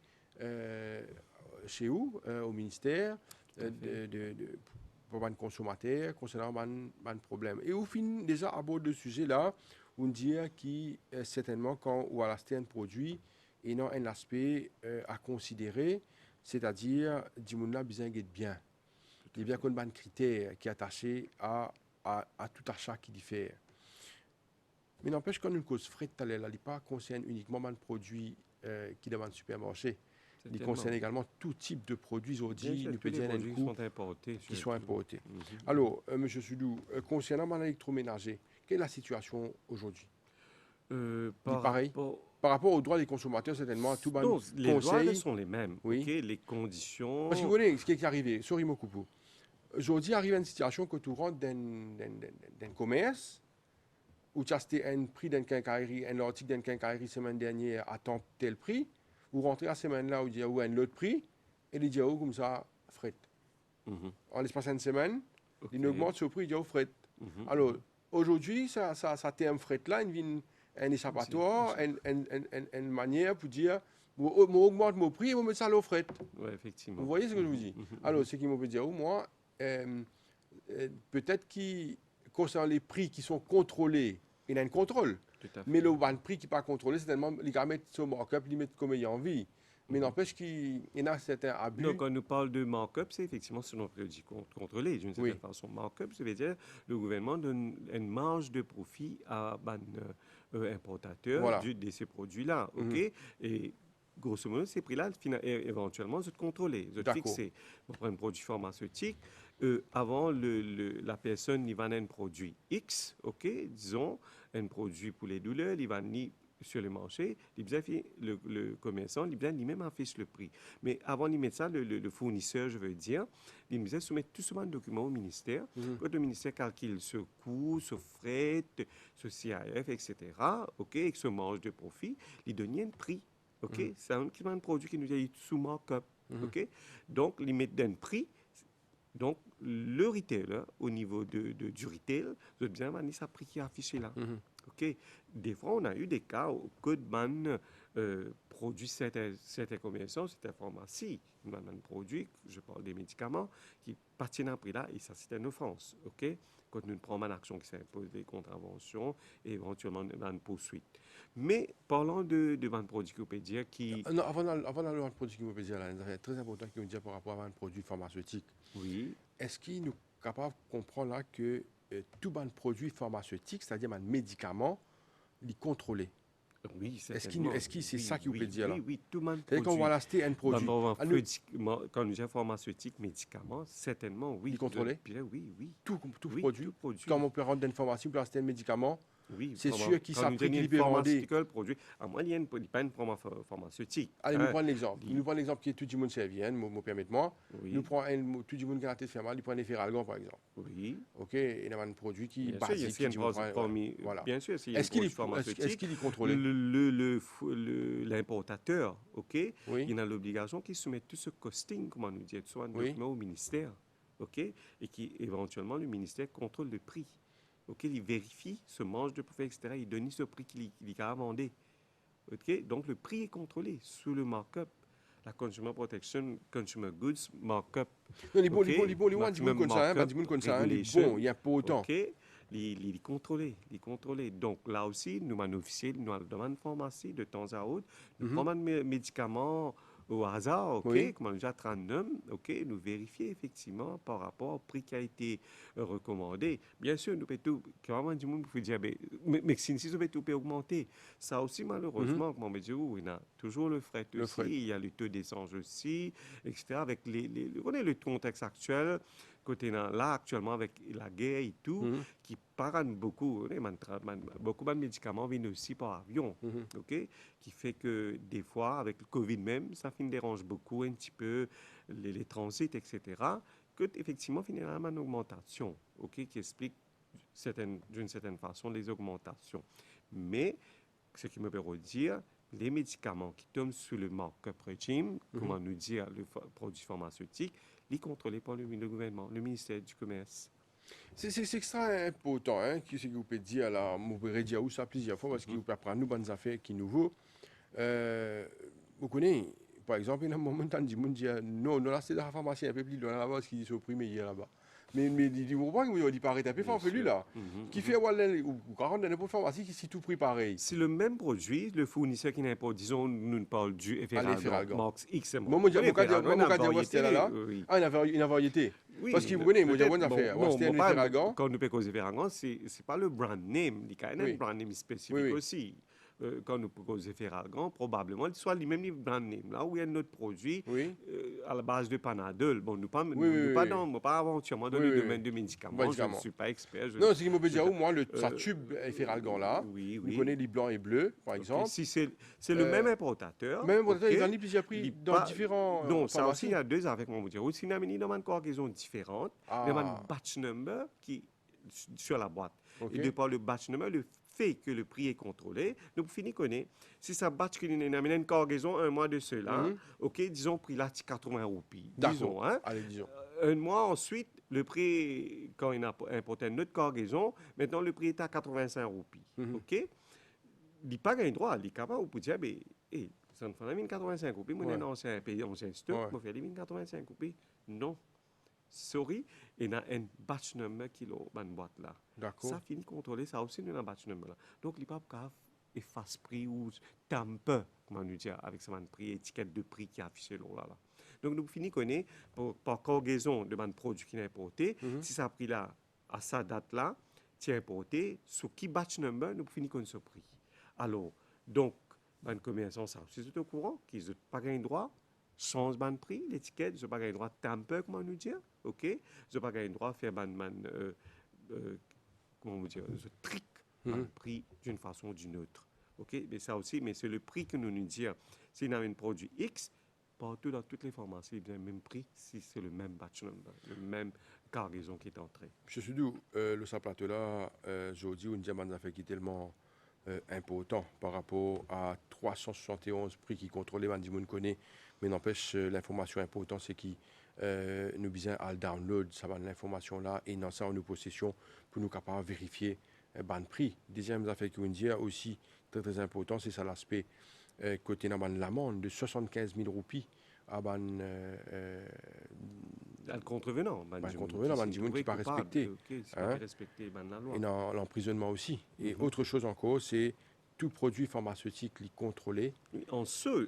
chez vous, au ministère, pour un consommateur concernant un problème. Et au fin, déjà aborde le sujet là, on dit qui certainement quand on a acheté un produit, et non un aspect à considérer, c'est-à-dire dis-moi besoin d'être bien. Il y a bien qu'on a un critère qui est attaché à tout achat qui diffère. Mais n'empêche qu'on une cause frais tout à l'heure, il pas concerne uniquement un produit qui est dans un supermarché. Il concerne également tout type de produits aujourd'hui, nous peut dire un coup, qui sont importés. Alors, M. Soudou, concernant l'électroménager, quelle est la situation aujourd'hui? Par rapport aux droits des consommateurs, certainement, tout non, les droits sont les mêmes. Oui. Okay, les conditions. Parce que vous voyez, ce qui est arrivé, sorry, mon coupou. Aujourd'hui, arrive une situation que tu rentres dans commerce, où tu as acheté un prix d'un quincaillerie, un article d'un quincaillerie semaine dernière à tant tel prix, vous rentrez la semaine là où il y a un autre prix, et il dit comme ça, fret. En l'espace d'une semaine, il augmente ce prix, il dit fret. Alors, aujourd'hui, ça un fret là, un échappatoire, une manière pour dire, on augmente mon prix et on met ça à l'eau fret. Oui, effectivement. Vous voyez ce que je vous dis? Alors, ce qui me peut dire, moi, peut-être qu'il concernant les prix qui sont contrôlés, il y a un contrôle. Mais le prix qui n'est pas contrôlé, c'est tellement, il va mettre son markup, il met comme il a envie. Mais n'empêche qu'il y en a certains abus. Donc, quand on nous parle de markup, c'est effectivement sur nos produits contrôlés. D'une certaine façon, markup, ça veut dire le gouvernement donne une marge de profit à importateurs de ces produits-là. Et grosso modo, ces prix-là, éventuellement, sont contrôlés, sont fixés. On prend un produit pharmaceutique. Avant, la personne, il vend un produit X, disons, un produit pour les douleurs, il va ni sur le marché, le commerçant, lui-même affiche le prix. Mais avant de mettre ça, le fournisseur, je veux dire, il soumet tout souvent un document au ministère. Quand le ministère calcule ce coût, ce fret, ce CAF, etc., avec ce marge de profit, il donne un prix. C'est un produit qui nous dit sous markup. Donc, il met un prix. Donc, le retailer, au niveau du retail, vous bien manier sa prix qui est affiché là. OK? Des fois, on a eu des cas où Goodman produit certaines combinaisons, certaines pharmacies, man produit, je parle des médicaments, qui partent à prix là, et ça, c'est une offense. OK? Quand nous prenons une action qui s'impose des contraventions et éventuellement une poursuite. Mais parlons de vente produit qu'on peut dire qui, Non, avant d'aller dans le produit qui me plaisir, là, c'est très important que nous dire par rapport à un produit pharmaceutique. oui, Est-ce qu'il nous capable de comprendre là que tout ban produit pharmaceutique, c'est-à-dire un médicament, il est contrôlé? oui, certainement. Est-ce que c'est Oui, ça que vous pouvez oui, dire là? oui, oui, tout le monde C'est-à-dire qu'on va produit. l'acheter un produit. Ah, nous, Quand nous disons pharmaceutique, médicaments, certainement, il est oui. contrôlé? Bien, oui, oui. Tout Oui, tout produit. produit. Quand on peut rendre une pharmacie, on peut acheter un médicament, Oui, c'est sûr qu'il quand nous s'applique, disons qu'il une peut demander. pharmaceutical produit, à moi, il y a pas une pharmaceutique. Allez, nous Hein. prenons l'exemple. Il- Nous prenons l'exemple qui est tout le monde servien, permettez-moi. Nous Oui, prenons tout le monde qui a été fermé, il prend des ferralgons par exemple. oui. OK, il y a un produit qui est Bien sûr, il y a basique, qui dit, voilà. bien sûr, s'il y a un produit Est-ce pharmaceutique, qu'il est contrôlé? l'importateur, OK, Oui, il a l'obligation qu'il soumette tout ce costing, comment nous dire, soit un oui. document au ministère, OK, et qui, éventuellement, le ministère contrôle le prix. OK, il vérifie ce manche de profit, etc. Il donne ce prix qu'il a vendu. OK, donc le prix est contrôlé sous le markup. La Consumer Protection, Consumer Goods Markup, Non, les bons, OK, les bons, Maximum comme ça, Markup comme ça, les Regulation, bons, il y a pas autant. OK, il est contrôlé, il est contrôlé. Donc là aussi, nous, un officier, nous, dans une pharmacie, de temps à autre, nous Mhm. prenons un médicament au hasard, OK, Oui. comme on déjà random, OK, nous vérifier effectivement par rapport au prix qui a été recommandé. Bien sûr, nous pouvons tout, quand du monde peut dire, mais si nous peut augmenter. Ça aussi, Mhm. malheureusement, comme on me dit, il y a toujours le fret Le aussi, fret. il y a le taux d'essence aussi, etc. Avec on est le contexte actuel, côté là, actuellement, avec la guerre et tout, Mhm. qui parraine beaucoup. Beaucoup de médicaments viennent aussi par avion, Mhm. OK? Qui fait que des fois, avec le COVID même, ça finit dérange beaucoup un petit peu les transits, etc. Que effectivement, finit à une augmentation, OK? Qui explique d'une certaine façon les augmentations. Mais ce qui me permet de dire, les médicaments qui tombent sous le markup régime, comment nous dire le produit pharmaceutique, les contrôlés par le gouvernement, le ministère du Commerce. C'est extra important, hein, qui c'est que vous pouvez dire, là, vous pouvez dire où ça plusieurs fois, parce que vous pouvez apprendre nous bonnes affaires qui nous vaut. Vous connaissez, par exemple, il y a un moment où on dit, non, non, là, c'est dans la pharmacie, un peu plus loin là-bas, ce qui dit supprimé hier là-bas. Mais il dit, vous comprenez, il dit, pas arrêter, Bien fait lui sûr. là. Qui fait, ou 40 dans n'importe pharmacie, qui c'est tout prix pareil. Si le même produit, le fournisseur qui n'a pas, disons, nous parle du Allez, Efferalgan, Feralgan. Marx X, Moi, je dis, Efferalgan, moi, a je dis, variété, là. oui. Ah, il y a variété. Parce Oui, que vous connaissez, moi, j'ai peut-être, bonne affaire. bon, C'était un pas, Feralgan. quand nous parlons Efferalgan, c'est pas le brand name, il y a un Oui, brand name oui, spécifique oui. aussi. Quand nous parlons Efferalgan, probablement, soit les mêmes brand name. Là où il y a notre produit Oui, à la base de Panadol, bon, nous pas, oui, nous, nous pas oui. dans, pas aventurément dans Oui, le oui, oui. domaine de médicaments, je ne Médicaments. suis pas expert. Non, c'est qu'il me peut Je, dire, moi, sa euh, tube Feralgan là, oui, nous oui. connaissons les blancs et bleus, par OK. exemple. Si c'est le même Euh, importateur, Même pour OK, ils en ont plusieurs prix il dans pas, différents non, ça aussi, il y pharmacies. a deux avec mon dire. Aussi, il y a une cargaison différente. Il y a un Ah, batch number qui sur la boîte. ok. Et de par le batch number, le fait que le prix est contrôlé, nous finissons connaître. Si ça batch qui a une cargaison un mois de cela, Mhm. OK, disons prix là 80 roupies. D'accord. Disons, hein. Allez, disons. Un mois ensuite, le prix, quand il a importé une autre cargaison, maintenant le prix est à 85 roupies. Mhm. OK? Il n'a pas gagné droit. Il est capable de dire, mais, ça me fait 1085 roupies. Moi, Ouais. j'ai un ancien pays, ancien stock, Ouais. je fais 1085 roupies. Non. Sorry, il y a un batch number qui est dans boîte là. D'accord. Ça finit contrôler, ça aussi, nous un batch number là. Donc, il n'est pas capable efface prix ou tampe, comment nous dire, avec ce prix, étiquette de prix qui est affiché là. Là. Donc, nous finissons connaître, par cargaison de produit qui est importé, si ça prix là, à sa date là, qui est importé, sur qui batch number, nous finissons connaître ce prix. Alors, donc, ban commerçant, ça aussi, c'est au courant qu'ils n'ont pas gagné droit, change ban prix, l'étiquette, ils n'ont pas gagné droit, tampe, comment nous dire, OK? Ils n'ont pas gagné droit, faire comment vous dire, ce trick, ban prix d'une façon ou d'une autre. OK? Mais ça aussi, mais c'est le prix que nous nous disons. Si on a un produit X, partout dans toutes les pharmacies, il y a le même prix si c'est le même batch number, le même cargaison qui est entré. Monsieur Soudou, le saplato là, je dis, une diamant d'affaires qui est tellement important par rapport à 371 prix qui contrôlent, on connaît, mais n'empêche, l'information importante, c'est qui nous besoin à le download, ça va l'information là, et dans ça, en nous possession, pour nous capables de vérifier ban prix. Deuxième affaire qu'on dit aussi, très très important, c'est ça l'aspect côté dans l'amende de 75 000 roupies à ban Le contrevenant, contrevenant, ban qui pas respecté. pas respecté la loi. Et dans l'emprisonnement aussi. Et Mhm. autre chose encore, c'est tout produit pharmaceutique contrôlé. En sus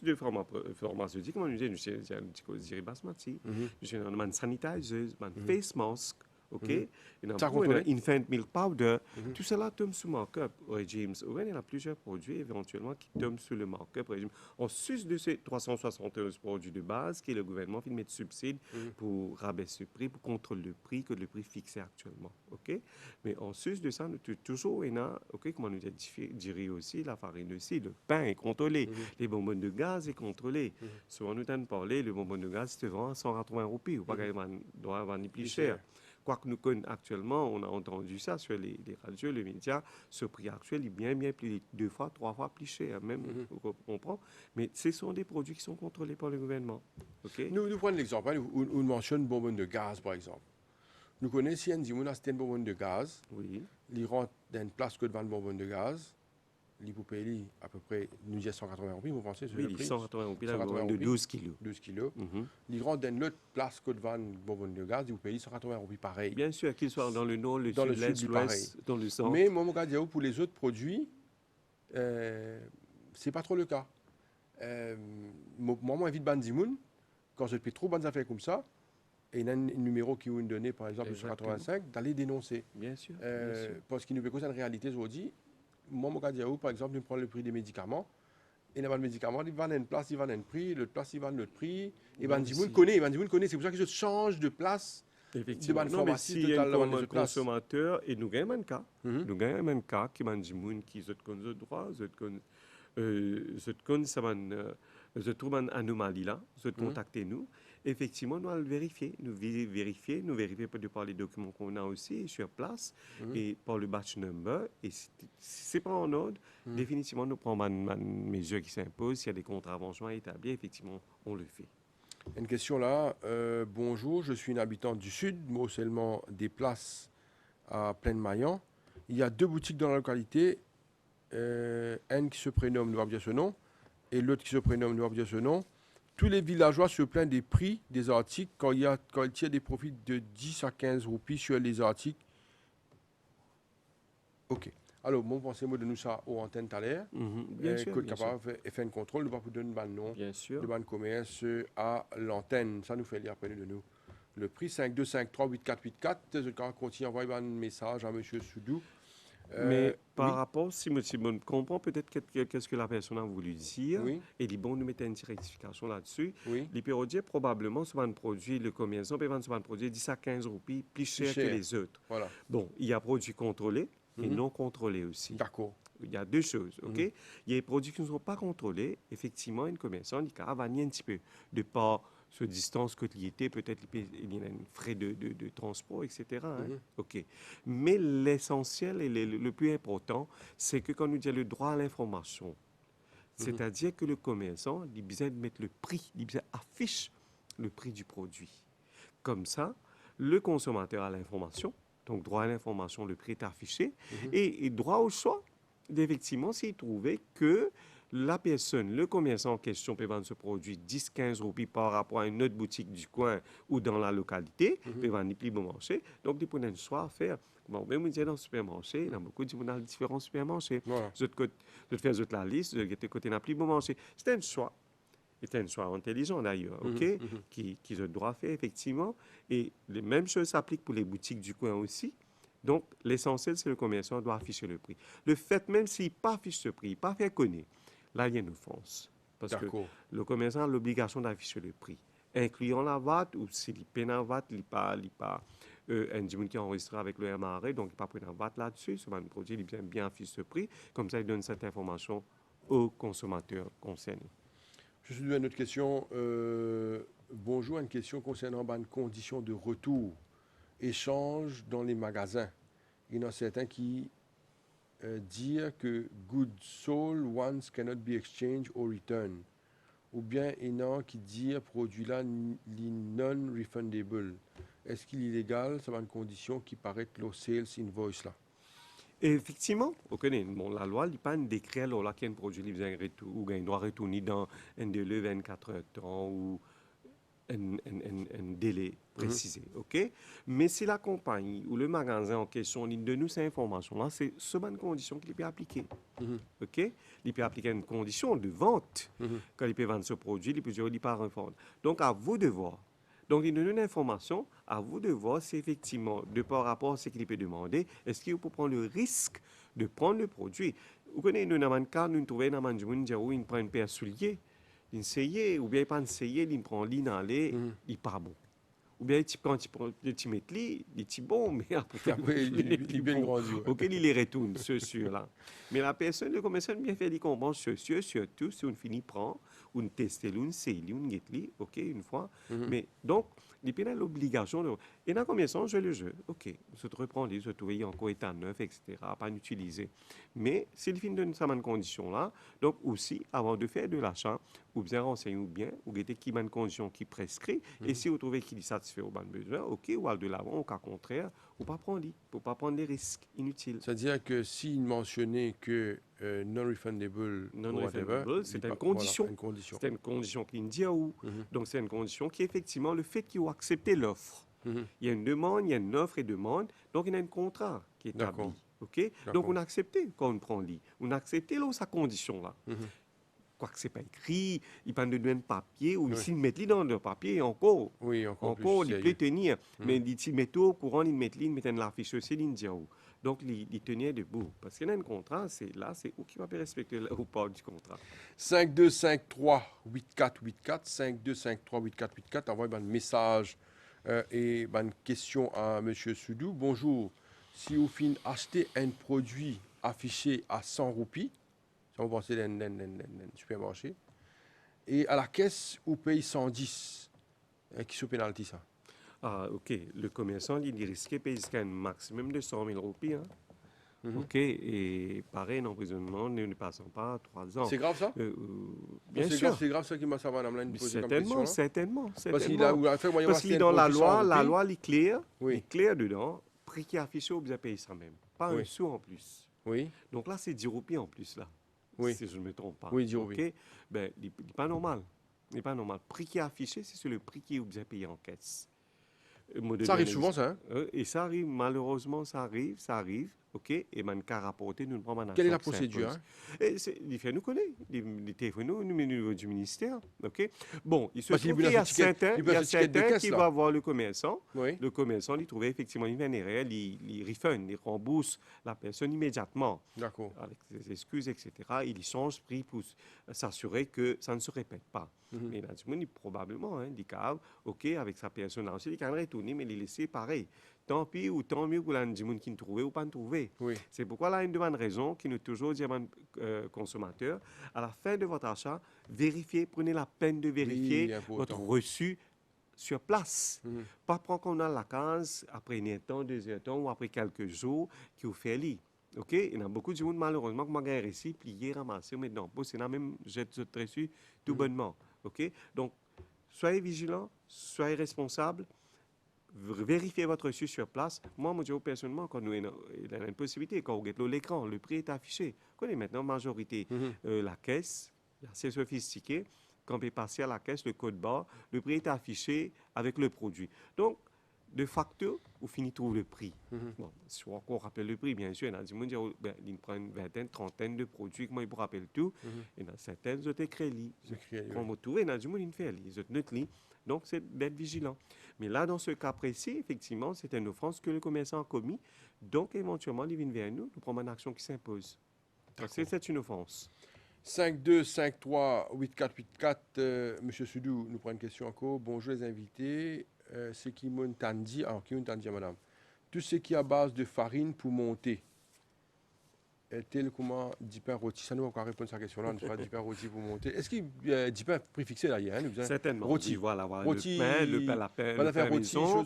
de pharmaceutique, comme on dit, je dirais basmati, je demande sanitizer, face mask, OK? Il y a Ça contrôlé? infant milk powder, Mhm. tout cela tombe sous markup régime. Il y a plusieurs produits éventuellement qui tombent sur le markup régime. En sus de ces 371 produits de base que le gouvernement fait mettre subside pour rabaisser le prix, pour contrôler le prix que le prix fixé actuellement, OK? Mais en sus de ça, nous toujours, il y a, OK, comment nous dirait aussi, la farine aussi, le pain est contrôlé, les bonbonnes de gaz est contrôlé. Souvent, nous avons parlé, le bonbon de gaz, c'est vraiment 180 roupies, ou pas qu'il doit avoir ni plus cher. Quoique nous connaissons actuellement, on a entendu ça sur les radios, les médias, ce prix actuel est bien plus, 2 fois, 3 fois plus cher, même, on comprend. Mais ce sont des produits qui sont contrôlés par le gouvernement. OK? Nous prenons l'exemple, hein, où on mentionne bonbonne de gaz, par exemple. Nous connaissons si on a une bonbonne de gaz, Oui. il rentre dans une place que devant une bonbonne de gaz, il peut payer à peu près, nous disons 180 roupies, vous pensez, c'est Oui, le les prix? 180 roupies, là, 180 de roupies. 12 kilos. 12 kilos. Mhm. Il rentre dans l'autre place que devant une bonbonne de gaz, il vous paye 180 roupies pareil. Bien sûr, qu'il soit dans le nord, le Dans le sud, sud, l'est, il pareil. l'ouest, dans le centre. Mais moi, je dis pour les autres produits, ce n'est pas trop le cas. Moi, j'invite Bandimoun, quand je fais trop bonnes affaires comme ça, et il y a un numéro qui est donné, par exemple, sur Exactement. 85, d'aller dénoncer. Bien sûr. Bien sûr. Parce qu'il nous fait une réalité aujourd'hui. Moi, je dis par exemple, je prends le prix des médicaments. Et dans le médicament, il va dans une place, il va dans un prix, l'autre place, il va dans l'autre prix. Et Bandimoun connaît, c'est pour ça que je change de place. Effectivement. De Non, mais pharmacie, s'il y a total, un de place. consommateur, et nous gagnons un cas, nous gagnons un cas qui m'a dit qui se connaît droit, se connaît se trouve une anomalie là, se contacter nous. Effectivement, nous allons vérifier, nous vérifier par les documents qu'on a aussi sur place et par le batch number. Et si c'est pas en ordre, définitivement, nous prenons une mesure qui s'impose. S'il y a des contraventions à établir, effectivement, on le fait. Une question là. Bonjour, je suis une habitante du Sud, moi seulement des places à Plaine-Maillan. Il y a 2 boutiques dans la localité. Une qui se prénomme, nous va dire ce nom, et l'autre qui se prénomme, nous va dire ce nom. Tous les villageois se plaignent des prix des articles quand il y a des profits de 10 à 15 roupies sur les articles. Ok. Alors, mon pensez-moi de nous ça aux antennes tout à l'heure. Bien sûr. Code capable de faire un contrôle, nous va vous donner un nom Bien sûr. de ban commerce à l'antenne. Ça nous fait lire après de nous. Le prix 52538484. Je continue à envoyer un message à M. Soudou. Mais par oui. rapport, si M. Bon comprend peut-être qu'est-ce que la personne a voulu dire, Oui. et il dit, bon, nous mettons une rectification là-dessus. Oui. Les pérodiers, probablement, sur un produit, le commerçant peut vendre sur un produit 10 à 15 roupies plus cher que les autres. Voilà. Bon, il y a produits contrôlés et non contrôlés aussi. D'accord. Il y a 2 choses, OK? Il y a des produits qui ne sont pas contrôlés. Effectivement, une commerçant, il a vanné un petit peu de par ce distance que il était, peut-être il y a un frais de transport, etc. Hein? OK. Mais l'essentiel et le plus important, c'est que quand nous disons le droit à l'information, c'est-à-dire que le commerçant, il a besoin de mettre le prix, il a besoin affiche le prix du produit. Comme ça, le consommateur a l'information, donc droit à l'information, le prix est affiché, et droit au choix, effectivement, s'il trouvait que la personne, le commerçant en question peut vendre ce produit 10-15 roupies par rapport à une autre boutique du coin ou dans la localité, peut vendre plus bon marché. Donc, il peut un choix à faire. Bon, même on dit dans le supermarché, il y a beaucoup de gens dans différents supermarchés. Voilà. Je te fais la liste, de côté n'a plus bon marché. C'est un choix. C'est un choix intelligent d'ailleurs, OK? Qui se doit faire effectivement. Et les mêmes choses s'appliquent pour les boutiques du coin aussi. Donc, l'essentiel, c'est le commerçant doit afficher le prix. Le fait, même s'il pas affiche ce prix, pas fait connaître, là, il y a une offense. Parce que le commerçant a l'obligation d'afficher le prix, incluant la VAT, ou s'il peine en VAT, il pas un dimanche qui est enregistré avec le MRE, donc il ne pas pris en VAT là-dessus. Ce produit, il bien affiche ce prix. Comme ça, il donne cette information aux consommateurs concernés. Je suis à une autre question. Bonjour, une question concernant les conditions de retour. Échange dans les magasins. Il y en a certains qui disent que goods sold once cannot be exchanged or returned. Ou bien il y en a qui disent produit là non refundable. Est-ce qu'il est illégal? C'est une condition qui paraît que le sales invoice là. Et effectivement, vous connaissez, bon, la loi, il n'y a pas un décret alors là qu'il y a un produit qui vient ou il doit retourner dans un délai de 24 heures de temps ou un délai précisé, OK? Mais si la compagnie ou le magasin en question il donne nous ces informations-là, c'est ce bonne condition qu'il peut appliquer, OK? Il peut appliquer une condition de vente. Quand il peut vendre ce produit, il peut dire qu'il part revendre. Donc, à vous de voir. Donc, il donne une information, à vous de voir si effectivement, de par rapport à ce qu'il peut demander, est-ce qu'il peut prendre le risque de prendre le produit. Vous connaissez, nous, dans un cas, nous trouvons dans un monde où il prend une paire de souliers, il essaye, ou bien il pas essayer, il prend l'in aller, il n'est pas bon. Ou bien quand tu mets il est bon, mais après il est bien grandi. Ouais. OK, il les retourne, c'est sûr là. Mais la personne, le commerçant bien fait, il comprend ceci, surtout si on finit prend, on teste, on sait, on get, OK, une fois. Mais donc, il y a l'obligation de. Et dans combien de temps je le jeu? OK, se reprend, se trouver encore état neuf, etc., pas utiliser. Mais s'il finit dans cette condition-là, donc aussi, avant de faire de l'achat, ou bien renseigner ou bien, ou guetter qui une condition qui prescrit, et si vous trouvez qu'il est satisfait au bon besoin, OK, ou à de l'avant, au cas contraire, ou pas prendre, pour pas prendre des risques inutiles. C'est-à-dire que s'il mentionnait que non-refundable, c'est une condition. Voilà, une condition. C'est une condition qui dit à où. Donc, c'est une condition qui, effectivement, le fait qu'il ait accepté l'offre. Il y a une demande, il y a une offre et demande, donc il y a un contrat qui est établi. OK? Donc, on a accepté quand on prend lit. On a accepté là, sa condition-là. Quoique ce n'est pas écrit, il parle de donner papier, ou s'il met dans le papier, encore, il peut tenir. Mais s'il met tout au courant, il met l'affiche aussi, il dit où. Donc, il tenait debout. Parce qu'il y a un contrat, c'est où qui va respecter ou pas du contrat. 5253-8484, 5253-8484, envoyez un message et une question à M. Soudou. Bonjour, si vous finissez acheter un produit affiché à 100 roupies, si vous pensez dans un supermarché, et à la caisse, vous payez 110, qui sont pénalité ça? Ah, OK. Le commerçant, il risque de payer un maximum de 100 000 roupies. Hein? OK. Et pareil, l'emprisonnement ne passant pas 3 ans. C'est grave ça? Bien sûr. C'est grave ça qui m'a savoir me poser comme question. Certainement. Parce qu'il dans la loi, il est clair. Oui. Il est clair dedans. Prix qui est affiché, vous avez payé ça même. Pas un sou en plus. Oui. Donc là, c'est 10 roupies en plus, là. Oui. Si je ne me trompe pas. Oui, 10 roupies. OK. Ben, il n'est pas normal. Il n'est pas normal. Prix qui est affiché, c'est sur le prix qui vous avez payé en caisse. Ça arrive souvent, ça, hein? Et ça arrive, malheureusement, ça arrive, OK? Et man cas rapporté, nous prenons une action. Quelle est la procédure, hein? Les faits nous connaissent, les téléphones au niveau du ministère, OK? Bon, il se trouve qu'il y a certains qui vont voir le commerçant. Oui. Le commerçant, il trouvait effectivement une erreur, il refund, il rembourse la personne immédiatement. D'accord. Avec des excuses, etc. Il change prix pour s'assurer que ça ne se répète pas. Mais là, probablement, hein, il cave, OK, avec sa personne aussi, il can retourner, mais il laisser pareil. Tant pis ou tant mieux pour les gens qui ne trouvaient ou pas ne trouvaient. Oui. C'est pourquoi là, une de bonnes raisons qui nous toujours dit à consommateur, à la fin de votre achat, vérifiez, prenez la peine de vérifier votre reçu sur place. Pas prendre qu'on a la case après un temps, 2 heures temps ou après quelques jours qui vous fait lire. OK? Il y a beaucoup de gens, malheureusement, qui m'ont réussi, plié, ramassé, maintenant. C'est là même, j'ai reçu tout bonnement. OK? Donc, soyez vigilants, soyez responsables, vérifiez votre reçu sur place. Moi, je dis personnellement, quand nous avons une possibilité, quand vous regardez l'écran, le prix est affiché. Vous connaissez maintenant, majorité, la caisse, c'est sophistiqué. Quand on peut passer à la caisse, le code barre, le prix est affiché avec le produit. Donc, de facto, vous finissez trouver le prix. Bon, si on rappelle le prix, bien sûr, il y a des gens qui prennent une vingtaine, trentaine de produits, comment ils vous rappellent tout. Et dans certaines, ils ont écrit. Quand vous trouvez, il y a des gens qui font ils ont notre lit. Donc, c'est d'être vigilant. Mais là, dans ce cas précis, effectivement, c'est une offense que le commerçant a commis. Donc, éventuellement, il vient vers nous, nous prenons une action qui s'impose. Parce que c'est une offense. 5253-8484, M. Soudou nous prend une question encore. Bonjour les invités. Ce qui m'ont dit, madame, tout ce qui est à base de farine pour monter, tel comment du pain rôti, ça nous va encore répondre à cette question-là, nous pas du pain rôti pour monter. Est-ce qu'il y a du pain préfixé là, Certainement. Rôti. Oui, voilà, rôti, le pain maison.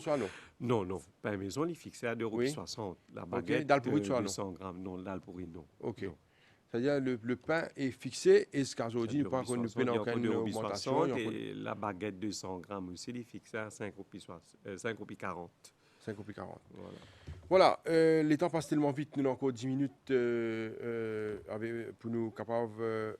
Non, pain maison, il est fixé à 2,60 €. La baguette, 200 grammes. Non, l'alpourine, non. OK. C'est-à-dire le pain est fixé et ce qu'aujourd'hui, nous pas qu'on ne peut en une augmentation. Et la baguette 200 grammes aussi, il est fixé à 5,40 €. 5,40 €. Voilà. Voilà, les temps passent tellement vite, nous avons encore 10 minutes pour nous capables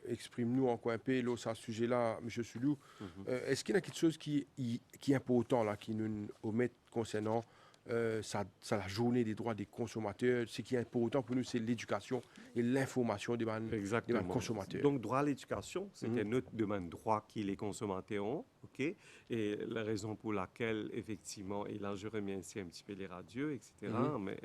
exprimer nous encore un peu là, sur ce sujet-là, M. Soudou. Est-ce qu'il y a quelque chose qui est important là, qui nous omet concernant la journée des droits des consommateurs? Ce qui est important pour nous, c'est l'éducation et l'information des Exactement. consommateurs. Donc, droit à l'éducation, c'était notre demande droit qui les consommateurs ont, OK? Et la raison pour laquelle, effectivement, et là, je remercie un petit peu les radios, etc., mais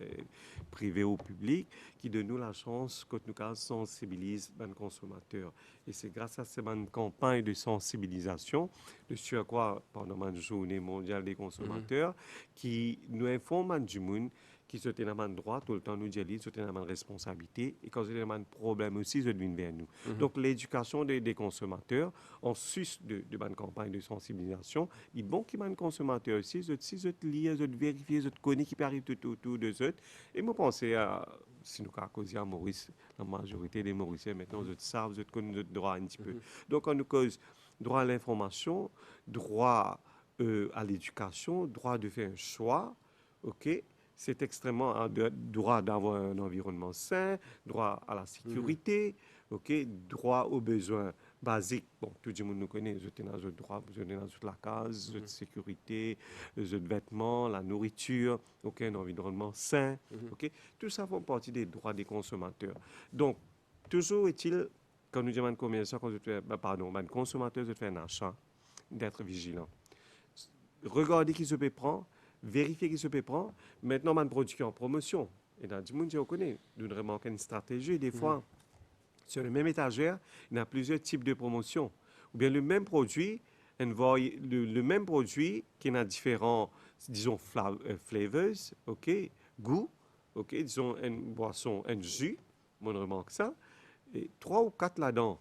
privés ou publics, qui donnent nous la chance que nous sensibilisent les consommateurs. Et c'est grâce à cette campagne de sensibilisation, de ce à quoi, pendant la journée mondiale des consommateurs, qui nous informe du monde qui sont dans le droit, tout le temps nous disent, sont dans la responsabilité, et quand ils ont un problème aussi, ils viennent vers nous. Donc, l'éducation des consommateurs, en sus de bonne campagne de sensibilisation, il est bon qu'il y ait un consommateur aussi, si vous lire, vous vérifier, vous connaissez qui peut arriver tout autour de vous. Et moi, pensez à, si nous avons causé à Maurice, la majorité des Mauriciens, maintenant, vous savez, vous connaissez notre droit un petit peu. Donc, on nous cause droit à l'information, droit à l'éducation, droit de faire un choix, OK? C'est extrêmement droit d'avoir un environnement sain, droit à la sécurité, OK, droit aux besoins basiques. Bon, tout le monde nous connaît, vous êtes dans le droit, vous êtes dans toute la case, votre sécurité, votre vêtements, la nourriture, OK, un environnement sain, OK. Tout ça fait partie des droits des consommateurs. Donc, toujours est-il, quand nous disons un commerçant, un consommateur, de faire un achat, d'être vigilant. Regardez qui se peut prendre, vérifier qui se peut prendre. Maintenant, on a un produit qui est en promotion. Et dans le monde, on connaît. Nous devons manquer une stratégie. Des fois, sur la même étagère, il y a plusieurs types de promotions. Ou bien le même produit, le même produit qui a différents, disons, flavors, OK, goût, OK, disons, une boisson, un jus, on remarque ça. Et 3 ou 4 là-dedans,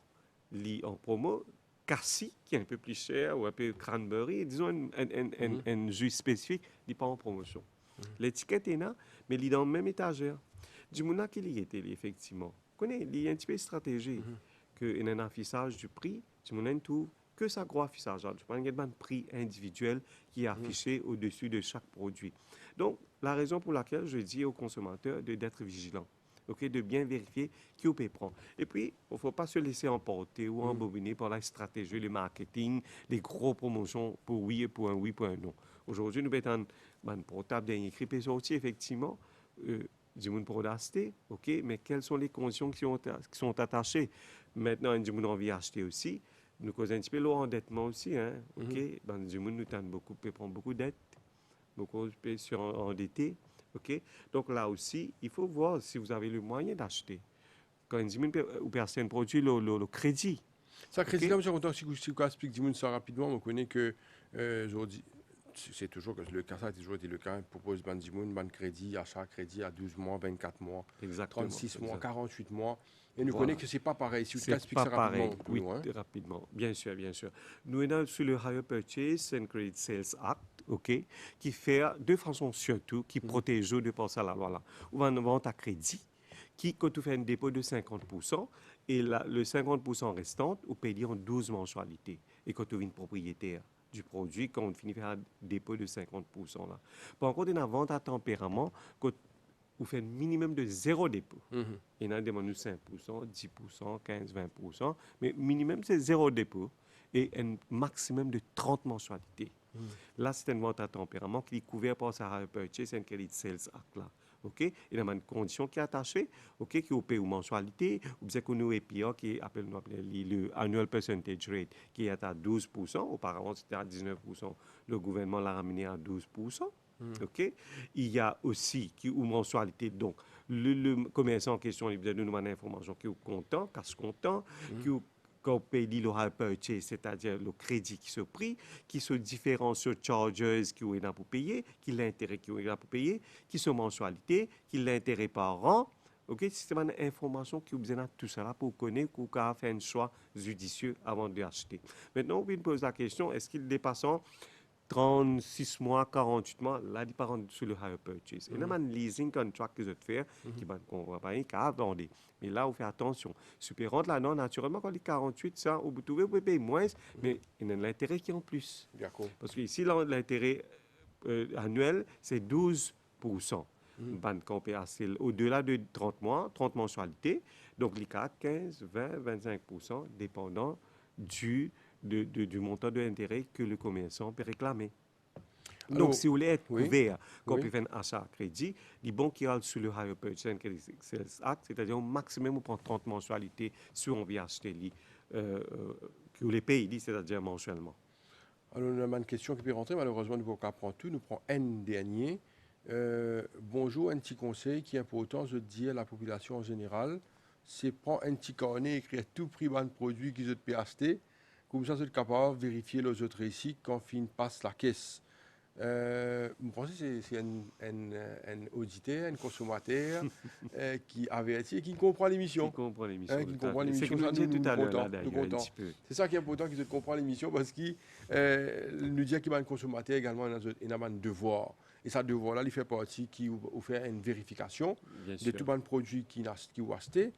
en promo, cassis, qui est un peu plus cher, ou un peu cranberry, disons un jus spécifique, il n'est pas en promotion. L'étiquette est là, mais il est dans le même étagère. Du moment qu'il y était, effectivement. Il y a un petit peu de stratégie. Il y a un affichage du prix, du moment tout, que ça gros affichage. Je prends un prix individuel qui est affiché au-dessus de chaque produit. Donc, la raison pour laquelle je dis aux consommateurs d'être vigilants. OK, de bien vérifier qui on peut prendre. Et puis, il ne faut pas se laisser emporter ou embobiner par la stratégie, le marketing, les gros promotions pour oui et pour un oui, pour un non. Aujourd'hui, nous mettons un portable dernier cri sorti, effectivement, du monde pour l'acheter, OK, mais quelles sont les conditions qui sont attachées? Maintenant, du monde a envie d'acheter aussi. Nous causons un petit peu l'endettement aussi, hein, OK? Du monde, nous tentons beaucoup, peut prendre beaucoup de dettes, beaucoup peut endetté. OK? Donc là aussi, il faut voir si vous avez le moyen d'acheter. Quand une diminue ou personne produit le crédit. Ça, crédit, là, je suis content si vous expliquez ça rapidement. On connaît que aujourd'hui, c'est toujours que le cas, ça a toujours été le cas. On propose ban crédit, achat crédit à 12 mois, 24 mois, Exactement, 36 mois, exact. 48 mois. Et nous Voilà. connaissons que ce n'est pas pareil. Si vous expliquez pas ça rapidement, pareil. Oui, rapidement. Bien sûr, bien sûr. Nous sommes sur le Higher Purchase and Credit Sales Act, OK, qui fait de façon surtout, qui protège de passer à la loi là. Ou une vente à crédit, qui, quand tu fais un dépôt de 50%, et le 50% restant, vous payez en 12 mensualités. Et quand tu es propriétaire du produit, quand on finit par un dépôt de 50% là. Par contre, une vente à tempérament, quand vous faites un minimum de 0 dépôt. Il y en a demandé 5%, 10%, 15%, 20%, mais minimum c'est 0 dépôt et un maximum de 30 mensualités. Là, c'est une vente à tempérament qui est couverte par sa Higher Purchase and Credit Sales Act. Là. OK? Il y a une condition qui est attachée, OK, qui est au paye aux mensualités, ou bien qu'on a APR qui appelle le Annual Percentage Rate, qui est à 12%. Auparavant, c'était à 19%. Le gouvernement l'a ramené à 12%. OK? Il y a aussi qui ou mensualité. Donc, le commerçant en question, il vous donne une information qui est content, casse content, qui quand on paye le Higher Purchase, c'est-à-dire le crédit qui se prie, qui se différents sur charges qui est là pour payer, qui l'intérêt qui est là pour payer, qui sont mensualité, qui l'intérêt par an. OK? C'est une information qui vous besoin de tout ça pour connaître, pour faire un choix judicieux avant d'acheter. Maintenant, on peut poser la question, est-ce qu'il dépasse 36 mois, 48 mois, là, il part sur le Higher Purchase. Et là, un leasing contract que vous faites, qui ne comprend pas, qui a vendu. Mais là, vous faites attention. Super là, non, naturellement, quand il est 48, ça, vous pouvez payer moins, mais il y a l'intérêt qui est en plus. D'accord. Parce que ici, l'intérêt annuel, c'est 12%. ban campé assez au-delà de 30 mois, 30 mensualités. Donc, l'ICA 15, 20, 25%, dépendant du montant de l'intérêt que le commerçant peut réclamer. Alors, Donc, si vous voulez être oui, couvert quand oui. vous faites un achat à crédit, les banques qui sont sur le Higher Purchase and Credit Sales Act, c'est-à-dire au maximum, on prend 30 mensualités si on vient acheter que les pays, c'est-à-dire mensuellement. Alors, on a une question qui peut rentrer, malheureusement, nous ne pouvons pas prendre tout. Nous prenons un dernier. Bonjour, un petit conseil qui est important, je dis à la population en général, c'est prendre un petit carnet, écrire tout prix de produit qu'ils ont pu acheter. Comme ça, vous êtes capable de vérifier les autres ici quand fin passe la caisse. Je pense que c'est un auditeur, un consommateur qui avertit et qui comprend Qui l'émission. comprend l'émission, Qui tout à comprend fait. C'est ce l'émission, que nous ça, disait tout nous à l'heure, contents, là, nous d'ailleurs, un contents. petit peu. C'est ça qui est important, qu'ils comprennent l'émission parce qu'il nous dit qu'il y a un consommateur également, il a un devoir. Et ce devoir-là, il fait partie qui vous fait une vérification Bien de sûr. tout le produit qui vous achetez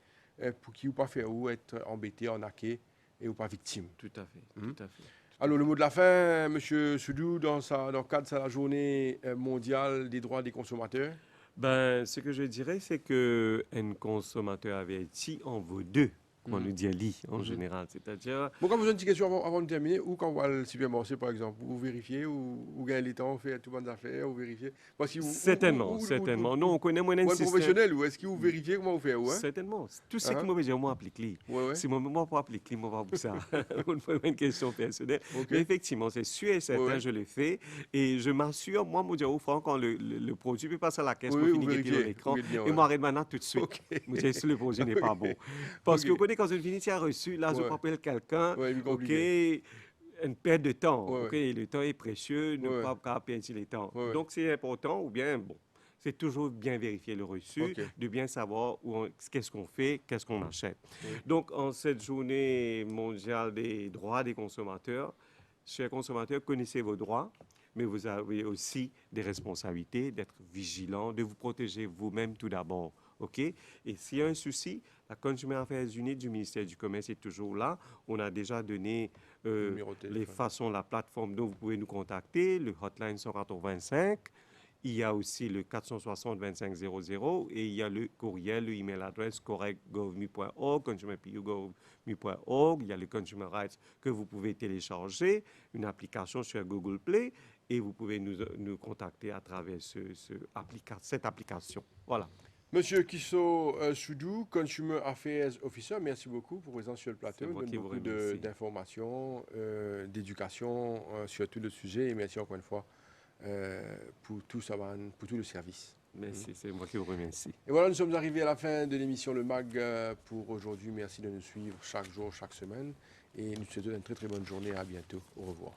pour qu'il ne pas faire ou être embêté, arnaqué et ou pas victime. Tout à fait, tout à fait. Alors, le mot de la fin, M. Soudou, dans le cadre de la journée mondiale des droits des consommateurs. Ben, ce que je dirais, c'est qu'un consommateur averti en vaut deux, comme on le dit à lit en général. C'est-à-dire, Bon, quand vous avez une petite question avant de terminer, ou quand vous allez au supermarché, par exemple, vous vérifiez, ou gagnez le temps, vous faites tout le monde affaires, vous vérifiez. Parce que certainement, certainement. Non, on connaît moins un ou un système. professionnel, ou est-ce que vous vérifiez comment vous faites, ouais? Certainement. Tout ce qui Uh-huh. me dire, moi, applique-le. Ouais, ouais. Si moi, pas applique-le, moi, pas pour ça. On fait une question personnelle. Ok. Mais effectivement, c'est sûr et certain, Ouais, ouais. je le fais. Et je m'assure, moi, mon Dieu, au fond, quand le produit peut passer à la caisse, Oui, qu'on oui, finit vous de vérifiez. l'écran, Vous êtes bien, et ouais. moi, arrête maintenant tout de suite. Ok. Je dis, si le produit n'est pas Ok. bon. Parce Ok. que vous connaissez, quand une finition a reçu, là, je Ouais. rappelle quelqu'un, Ouais, il est OK, compliqué. une perte de temps, Ouais, OK, ouais. le temps est précieux, ne Ouais, pas perdre le temps. ouais. Donc, c'est important, ou bien, bon, c'est toujours bien vérifier le reçu, Ok. de bien savoir qu'est-ce qu'on fait, qu'est-ce qu'on achète. Oui. Donc, en cette journée mondiale des droits des consommateurs, chers consommateurs, connaissez vos droits, mais vous avez aussi des responsabilités d'être vigilant, de vous protéger vous-même tout d'abord. OK? Et s'il y a un souci, la Consumer Affairs Unit du ministère du Commerce est toujours là. On a déjà donné Numéro de les téléphone. façons, la plateforme dont vous pouvez nous contacter, le hotline 125. Il y a aussi le 460-2500 et il y a le courriel, le email adresse correctgovmu.org, consumerpu.gov.org. Il y a le Consumer Rights que vous pouvez télécharger, une application sur Google Play et vous pouvez nous contacter à travers cette application. Voilà. Monsieur Kisso Soudou, Consumer Affairs Officer, merci beaucoup pour présence sur le plateau. C'est moi Donne qui vous beaucoup remercie. d'informations, d'éducation sur tout le sujet et merci encore une fois pour tout le service. Merci, c'est moi qui vous remercie. Et voilà, nous sommes arrivés à la fin de l'émission Le Mag pour aujourd'hui. Merci de nous suivre chaque jour, chaque semaine et nous te souhaitons une très très bonne journée. À bientôt. Au revoir.